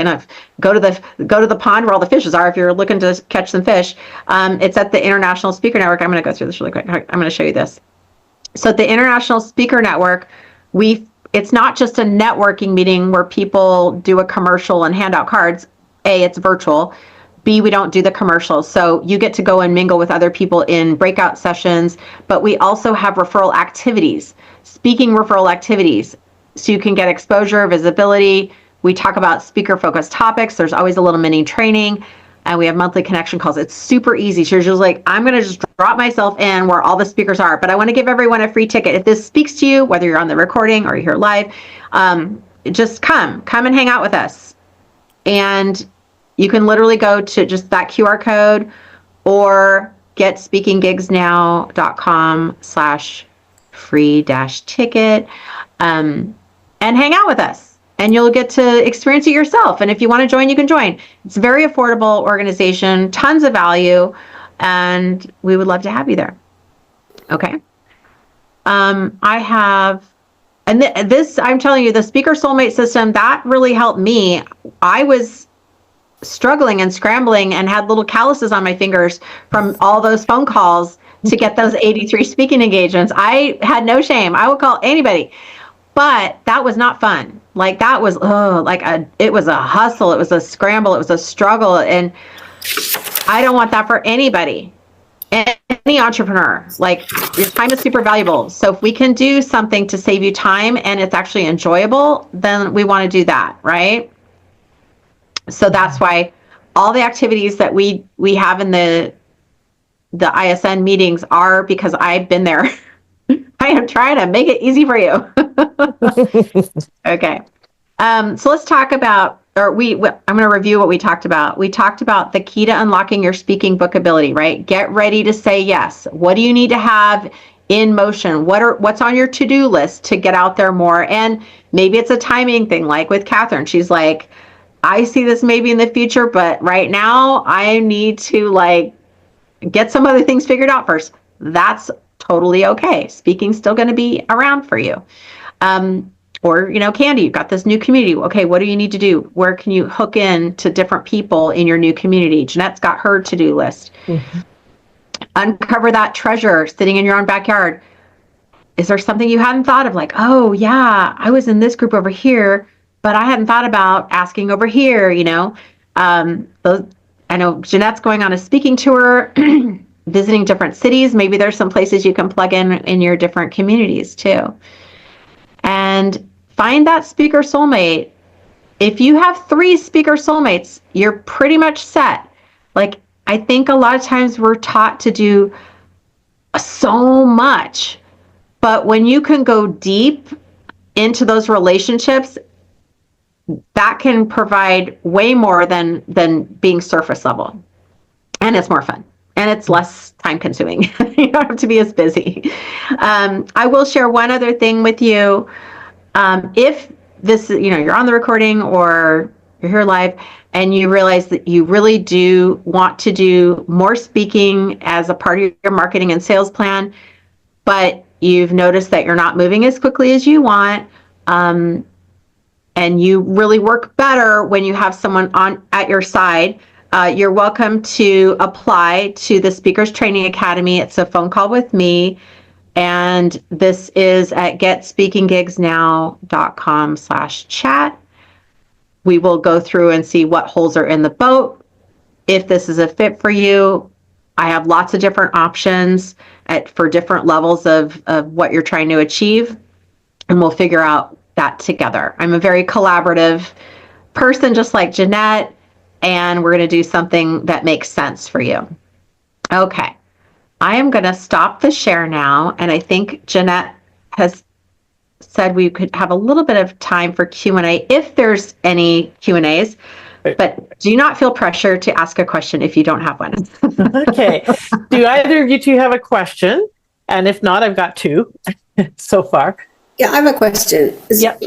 go to the pond where all the fishes are if you're looking to catch some fish. It's at the International Speaker Network. I'm going to go through this really quick. I'm going to show you this. So at the International Speaker Network, it's not just a networking meeting where people do a commercial and hand out cards. A, it's virtual. B, we don't do the commercials. So you get to go and mingle with other people in breakout sessions, but we also have referral activities, speaking referral activities. So you can get exposure, visibility. We talk about speaker focused topics. There's always a little mini training, and we have monthly connection calls. It's super easy. So you're just like, I'm going to just drop myself in where all the speakers are, but I want to give everyone a free ticket. If this speaks to you, whether you're on the recording or you're here live, just come and hang out with us. And you can literally go to just that QR code or getspeakinggigsnow.com/free-ticket and hang out with us, and you'll get to experience it yourself. And if you want to join, you can join. It's a very affordable organization, tons of value, and we would love to have you there. Okay. This, I'm telling you, the Speaker Soulmate system, that really helped me. I was struggling and scrambling and had little calluses on my fingers from all those phone calls to get those 83 speaking engagements. I had no shame. I would call anybody, but that was not fun. Like that was, it was a hustle. It was a scramble. It was a struggle. And I don't want that for anybody. any entrepreneur, like your time is super valuable. So if we can do something to save you time and it's actually enjoyable, then we want to do that, right? So that's why all the activities that we have in the ISN meetings are because I've been there. I am trying to make it easy for you. Okay. So let's talk about, I'm going to review what we talked about. We talked about the key to unlocking your speaking book ability, right? Get ready to say yes. What do you need to have in motion? What's on your to-do list to get out there more? And maybe it's a timing thing, like with Catherine. She's like, I see this maybe in the future, but right now I need to like get some other things figured out first. That's totally okay. Speaking's still going to be around for you. Or, Candy, you've got this new community. Okay, what do you need to do? Where can you hook in to different people in your new community? Jeanette's got her to-do list. Mm-hmm. Uncover that treasure sitting in your own backyard. Is there something you hadn't thought of? Like, oh, yeah, I was in this group over here, but I hadn't thought about asking over here, I know Jeanette's going on a speaking tour, visiting different cities. Maybe there's some places you can plug in your different communities too. And find that speaker soulmate. If you have 3 speaker soulmates, you're pretty much set. Like, I think a lot of times we're taught to do so much, but when you can go deep into those relationships, that can provide way more than being surface level. And it's more fun. And it's less time consuming. You don't have to be as busy. I will share one other thing with you. If this, you're on the recording or you're here live and you realize that you really do want to do more speaking as a part of your marketing and sales plan, but you've noticed that you're not moving as quickly as you want, and you really work better when you have someone at your side, you're welcome to apply to the Speakers Training Academy. It's a phone call with me. And this is at getspeakinggigsnow.com/chat. We will go through and see what holes are in the boat. If this is a fit for you, I have lots of different options for different levels of what you're trying to achieve. And we'll figure out that together. I'm a very collaborative person, just like Jeanette. And we're going to do something that makes sense for you. Okay. I am going to stop the share now. And I think Jeanette has said we could have a little bit of time for Q&A if there's any Q&As. But do not feel pressure to ask a question if you don't have one. Okay. Do either of you two have a question? And if not, I've got 2 so far. Yeah, I have a question. Yep.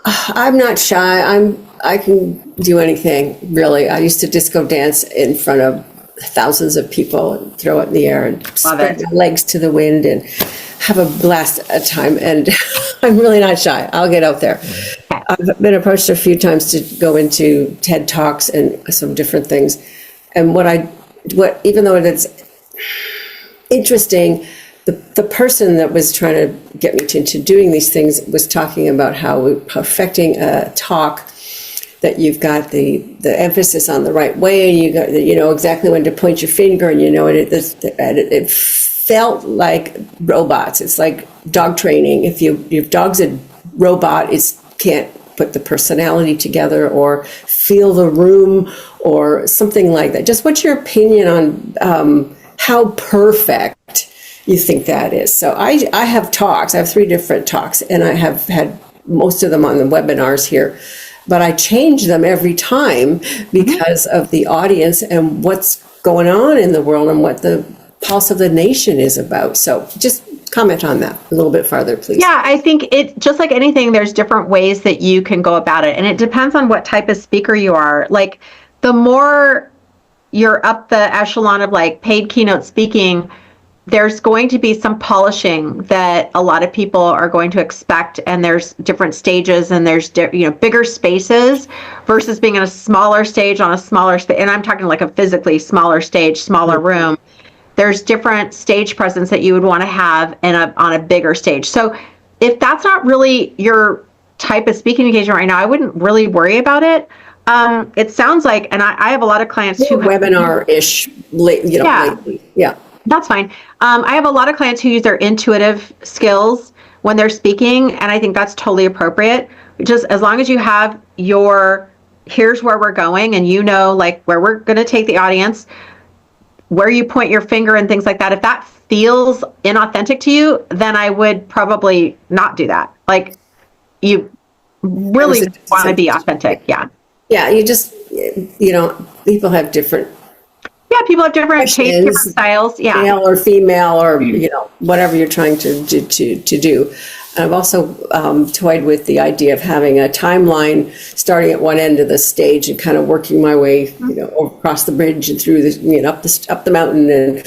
I'm not shy. I can do anything, really. I used to disco dance in front of thousands of people and throw it in the air and spread my legs to the wind and have a blast at a time. And I'm really not shy. I'll get out there. I've been approached a few times to go into TED Talks and some different things. And even though it's interesting, the person that was trying to get me into doing these things was talking about how perfecting a talk, that you've got the emphasis on the right way, and you know exactly when to point your finger, and it felt like robots. It's like dog training. If dog's a robot, it can't put the personality together or feel the room or something like that. Just what's your opinion on how perfect you think that is? So I have talks. I have 3 different talks, and I have had most of them on the webinars here. But I change them every time because of the audience and what's going on in the world and what the pulse of the nation is about. So just comment on that a little bit farther, please. Yeah, I think it, just like anything, there's different ways that you can go about it. And it depends on what type of speaker you are. Like, the more you're up the echelon of like paid keynote speaking, there's going to be some polishing that a lot of people are going to expect, and there's different stages, and there's bigger spaces versus being in a smaller stage on a smaller space. And I'm talking like a physically smaller stage, smaller room. There's different stage presence that you would want to have on a bigger stage. So if that's not really your type of speaking engagement right now, I wouldn't really worry about it. It sounds like, and I have a lot of clients who webinar-ish, lately. Yeah. That's fine. I have a lot of clients who use their intuitive skills when they're speaking, and I think that's totally appropriate. Just as long as you have here's where we're going, and you know, like where we're going to take the audience, where you point your finger and things like that. If that feels inauthentic to you, then I would probably not do that. Like, you really want to be authentic. Yeah. Yeah, people have different Yeah, people have different tastes, different styles. Yeah. male or female, or whatever you're trying to do. And I've also toyed with the idea of having a timeline starting at one end of the stage and kind of working my way, across the bridge and through up the mountain and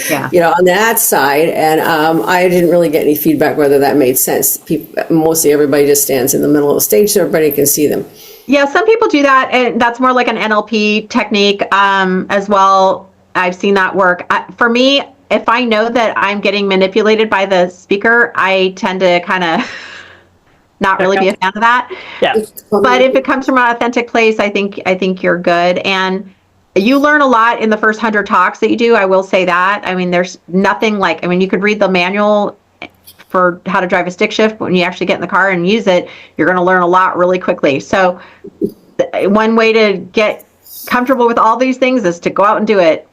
on that side. And I didn't really get any feedback whether that made sense. Mostly everybody just stands in the middle of the stage so everybody can see them. Yeah, some people do that, and that's more like an NLP technique as well. I've seen that work. For me, if I know that I'm getting manipulated by the speaker, I tend to kind of not really be a fan of that. Yeah. But if it comes from an authentic place, I think you're good. And you learn a lot in the first 100 talks that you do. I will say that. I mean, there's nothing like, you could read the manual for how to drive a stick shift. But when you actually get in the car and use it, you're going to learn a lot really quickly. So one way to get comfortable with all these things is to go out and do it.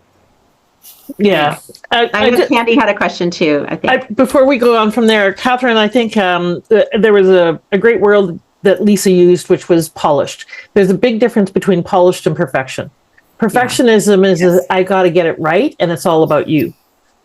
Yeah. I know Candy had a question too, I think. Before we go on from there, Catherine, I think there was a great word that Leisa used, which was polished. There's a big difference between polished and perfection. Perfectionism is I got to get it right, and it's all about you.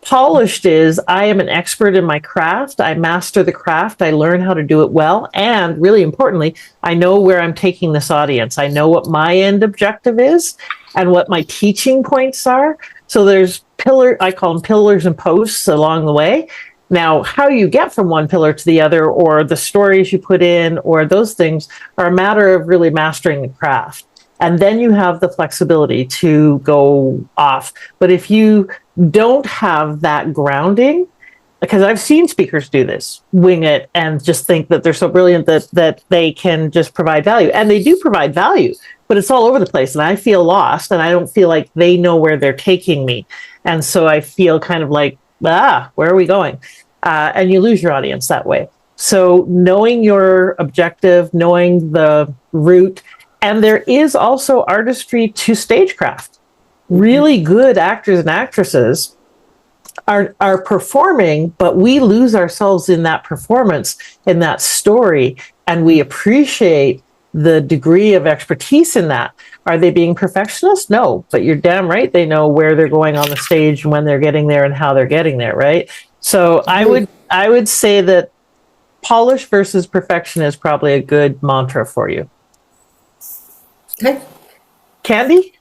Polished is I am an expert in my craft. I master the craft. I learn how to do it well. And really importantly, I know where I'm taking this audience. I know what my end objective is and what my teaching points are. So there's I call them pillars and posts along the way. Now, how you get from one pillar to the other, or the stories you put in, or those things are a matter of really mastering the craft. And then you have the flexibility to go off. But if you don't have that grounding, because I've seen speakers do this, wing it and just think that they're so brilliant that they can just provide value. And they do provide value, but it's all over the place. And I feel lost, and I don't feel like they know where they're taking me. And so I feel kind of like, where are we going? And you lose your audience that way. So knowing your objective, knowing the route, and there is also artistry to stagecraft. Really good actors and actresses are performing, but we lose ourselves in that performance, in that story, and we appreciate the degree of expertise in that. Are they being perfectionists? No, but you're damn right they know where they're going on the stage and when they're getting there and how they're getting there, right? So I would say that polish versus perfection is probably a good mantra for you. Okay. Candy?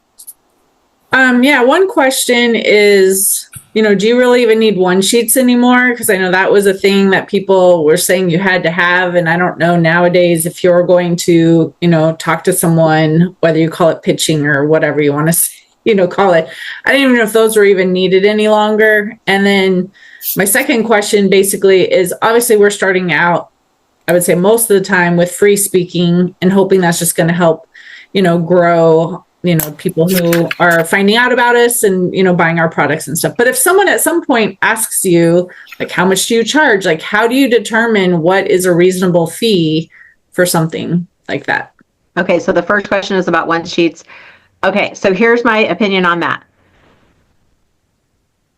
One question is, do you really even need one sheets anymore? Because I know that was a thing that people were saying you had to have. And I don't know nowadays if you're going to, talk to someone, whether you call it pitching or whatever you want to, call it. I don't even know if those were even needed any longer. And then my second question basically is, obviously we're starting out, I would say most of the time, with free speaking and hoping that's just going to help, grow, people who are finding out about us and, buying our products and stuff. But if someone at some point asks you, like, how much do you charge? Like, how do you determine what is a reasonable fee for something like that? Okay, so the first question is about one sheets. Okay, so here's my opinion on that.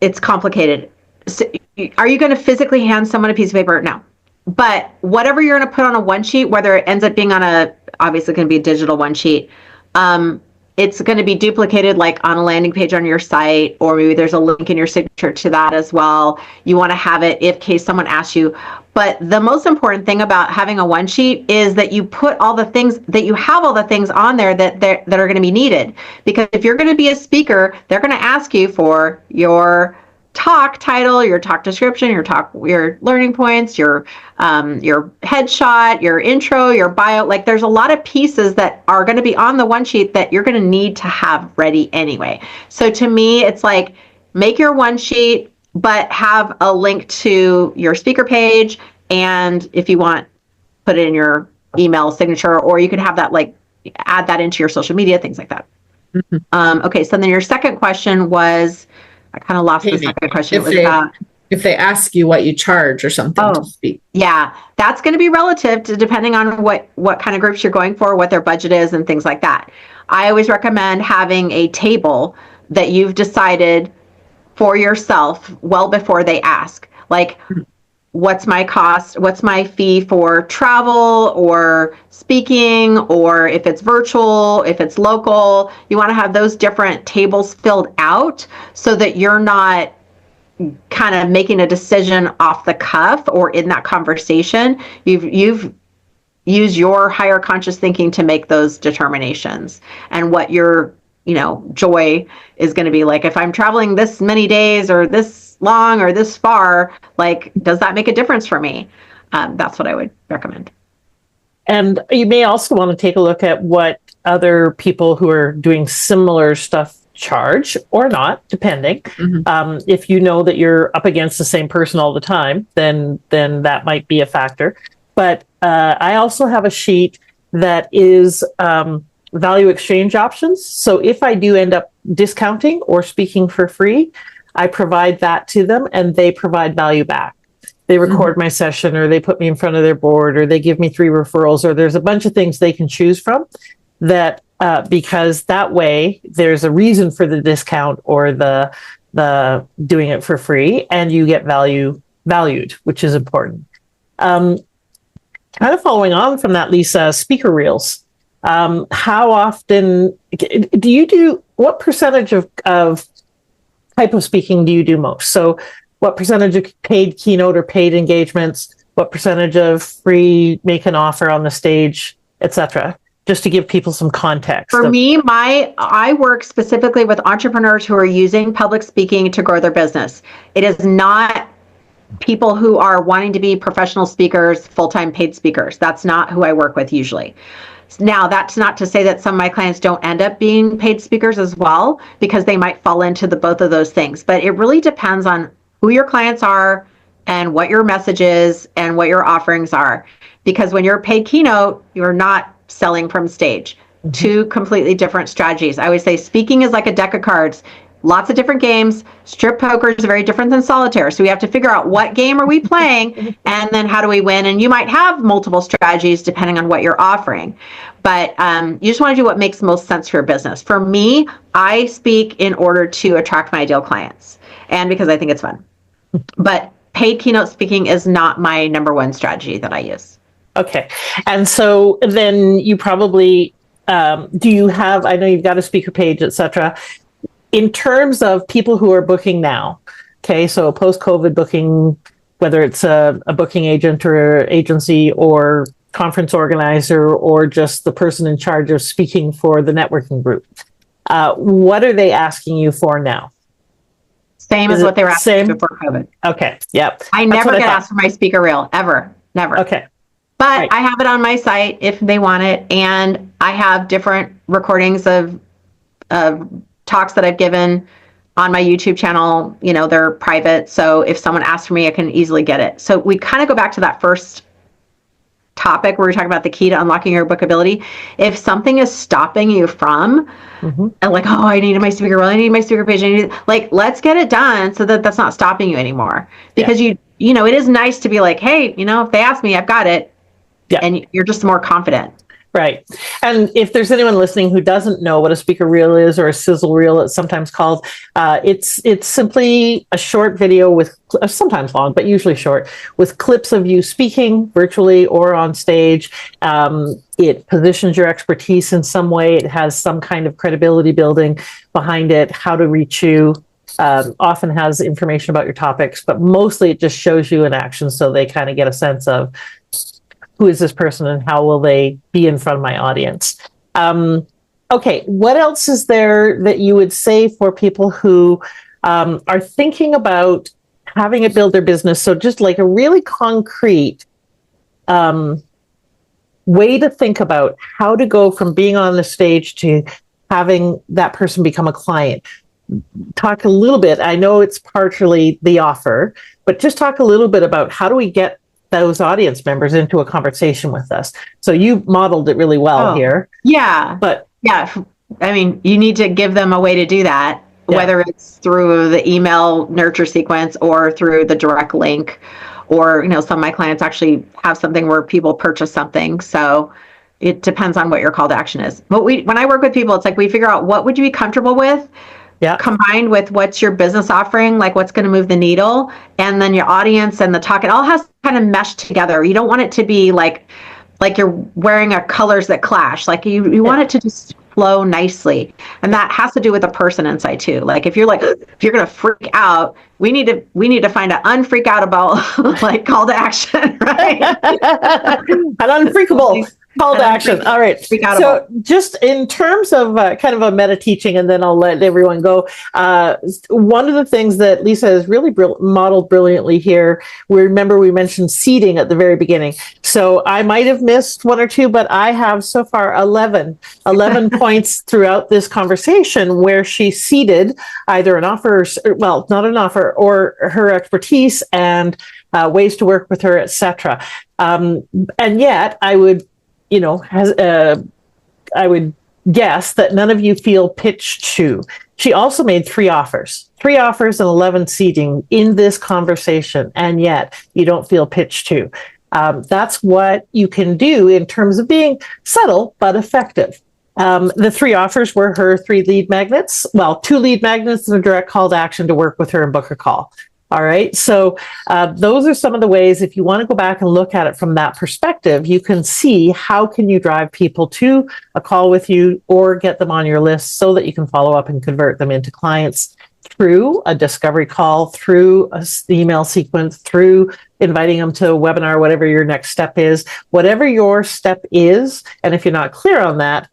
It's complicated. So, are you going to physically hand someone a piece of paper? No. But whatever you're going to put on a one sheet, whether it ends up being obviously going to be a digital one sheet, it's going to be duplicated like on a landing page on your site, or maybe there's a link in your signature to that as well. You want to have it in case someone asks you. But the most important thing about having a one sheet is that you put all the things on there that are going to be needed. Because if you're going to be a speaker, they're going to ask you for your talk title, your talk description, your learning points, your headshot, your intro, your bio. Like, there's a lot of pieces that are going to be on the one sheet that you're going to need to have ready anyway. So to me, it's like, make your one sheet, but have a link to your speaker page. And if you want, put it in your email signature, or you could have that, like, add that into your social media, things like that. Mm-hmm. Okay. So then your second question was, I kind of lost the Payment. second question. If It was about, if they ask you what you charge or something to Oh. speak. yeah, that's going to be relative to depending on what kind of groups you're going for, what their budget is, and things like that. I always recommend having a table that you've decided for yourself well before they ask. Like, what's my cost? What's my fee for travel or speaking, or if it's virtual, if it's local? You want to have those different tables filled out so that you're not kind of making a decision off the cuff or in that conversation. You've used your higher conscious thinking to make those determinations, and what your joy is going to be. Like, if I'm traveling this many days or this long or this far, like, does that make a difference for me? That's what I would recommend. And you may also want to take a look at what other people who are doing similar stuff charge or not, depending. If you know that you're up against the same person all the time, then that might be a factor. But I also have a sheet that is value exchange options. So if I do end up discounting or speaking for free, I provide that to them and they provide value back. They record my session, or they put me in front of their board, or they give me 3 referrals, or there's a bunch of things they can choose from that, because that way there's a reason for the discount or the doing it for free, and you get valued, which is important. Kind of following on from that, Leisa, speaker reels. How often do you do, what percentage of type of speaking do you do most? So what percentage of paid keynote or paid engagements, what percentage of free make an offer on the stage, etc.? Just to give people some context. For me, I work specifically with entrepreneurs who are using public speaking to grow their business. It is not people who are wanting to be professional speakers, full-time paid speakers. That's not who I work with usually. Now, that's not to say that some of my clients don't end up being paid speakers as well, because they might fall into both of those things. But it really depends on who your clients are and what your message is and what your offerings are. Because when you're a paid keynote, you're not selling from stage. Two completely different strategies. I always say speaking is like a deck of cards. Lots of different games. Strip poker is very different than solitaire. So we have to figure out what game are we playing and then how do we win? And you might have multiple strategies depending on what you're offering. But you just want to do what makes the most sense for your business. For me, I speak in order to attract my ideal clients and because I think it's fun. But paid keynote speaking is not my number one strategy that I use. Okay. And so then you probably, do you have, I know you've got a speaker page, etc. In terms of people who are booking now, okay, so post-COVID booking, whether it's a booking agent or agency or conference organizer or just the person in charge of speaking for the networking group, what are they asking you for now? Same as what they were asking before COVID. Okay. Yep. I never get asked for my speaker reel, ever. Never. Okay. But Right. I have it on my site if they want it. And I have different recordings of talks that I've given on my YouTube channel. They're private. So if someone asks for me, I can easily get it. So we kind of go back to that first topic where we're talking about the key to unlocking your bookability. If something is stopping you from, and like, oh, I need my speaker reel, I need my speaker page, let's get it done so that that's not stopping you anymore. Because it is nice to be like, hey, if they ask me, I've got it. Yeah. And you're just more confident. Right. And if there's anyone listening who doesn't know what a speaker reel is, or a sizzle reel, it's sometimes called, it's simply a short video with, sometimes long, but usually short, with clips of you speaking virtually or on stage. It positions your expertise in some way. It has some kind of credibility building behind it, how to reach you. Often has information about your topics, but mostly it just shows you in action so they kind of get a sense of who is this person and how will they be in front of my audience. Okay, what else is there that you would say for people who are thinking about having it build their business? So just like a really concrete way to think about how to go from being on the stage to having that person become a client. Talk a little bit, I know it's partially the offer, but just talk a little bit about how do we get those audience members into a conversation with us. So you modeled it really well here. Yeah. But yeah, I mean, you need to give them a way to do that. Yeah. whether it's through the email nurture sequence or through the direct link, or, some of my clients actually have something where people purchase something. So it depends on what your call to action is. But when I work with people, it's like we figure out what would you be comfortable with, Yeah. combined with what's your business offering, like what's going to move the needle, and then your audience and the talk. It all has to kind of mesh together. You don't want it to be like you're wearing colors that clash. Like you want it to just flow nicely, and that has to do with the person inside too. Like if you're gonna freak out, we need to find an unfreak out about like call to action, right? An unfreakable call to action. All right. So just in terms of kind of a meta teaching, and then I'll let everyone go. One of the things that Leisa has really modeled brilliantly here, we mentioned seeding at the very beginning. So I might have missed one or two, but I have so far 11 points throughout this conversation where she seeded either an offer, well, not an offer, or her expertise and ways to work with her, etc. And yet I would I would guess that none of you feel pitched to. She also made 3 offers and 11 seating in this conversation, and yet you don't feel pitched to. That's what you can do in terms of being subtle but effective. The 3 offers were her 3 lead magnets. Well, 2 lead magnets and a direct call to action to work with her and book a call. All right. So those are some of the ways, if you want to go back and look at it from that perspective, you can see how can you drive people to a call with you or get them on your list so that you can follow up and convert them into clients through a discovery call, through an email sequence, through inviting them to a webinar, whatever your next step is, whatever your step is. And if you're not clear on that,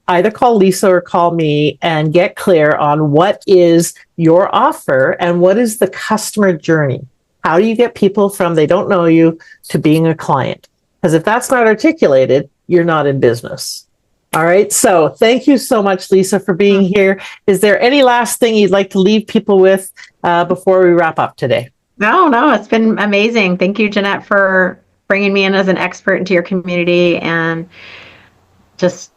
either call Leisa or call me and get clear on what is your offer and what is the customer journey. How do you get people from they don't know you to being a client? Because if that's not articulated, you're not in business. All right. So thank you so much, Leisa, for being here. Is there any last thing you'd like to leave people with before we wrap up today? No, it's been amazing. Thank you, Jeanette, for bringing me in as an expert into your community, and just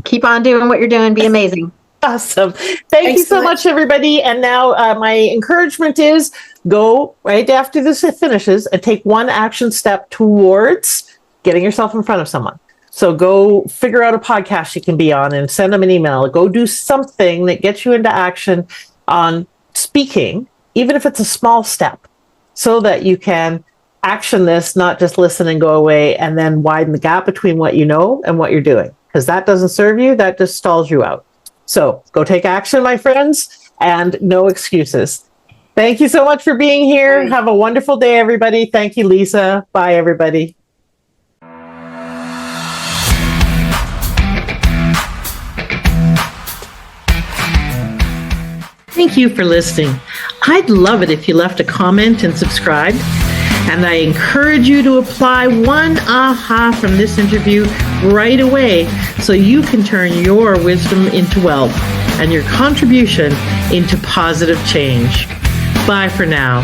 keep on doing what you're doing. Be amazing. Awesome. Thank you so much, everybody. And now my encouragement is go right after this finishes and take one action step towards getting yourself in front of someone. So go figure out a podcast you can be on and send them an email. Go do something that gets you into action on speaking, even if it's a small step, so that you can action this, not just listen and go away and then widen the gap between what you know and what you're doing. Because that doesn't serve you, that just stalls you out. So go take action, my friends, and no excuses. Thank you so much for being here. Bye. Have a wonderful day, everybody. Thank you, Leisa. Bye, everybody. Thank you for listening. I'd love it if you left a comment and subscribed. And I encourage you to apply one aha from this interview right away so you can turn your wisdom into wealth and your contribution into positive change. Bye for now.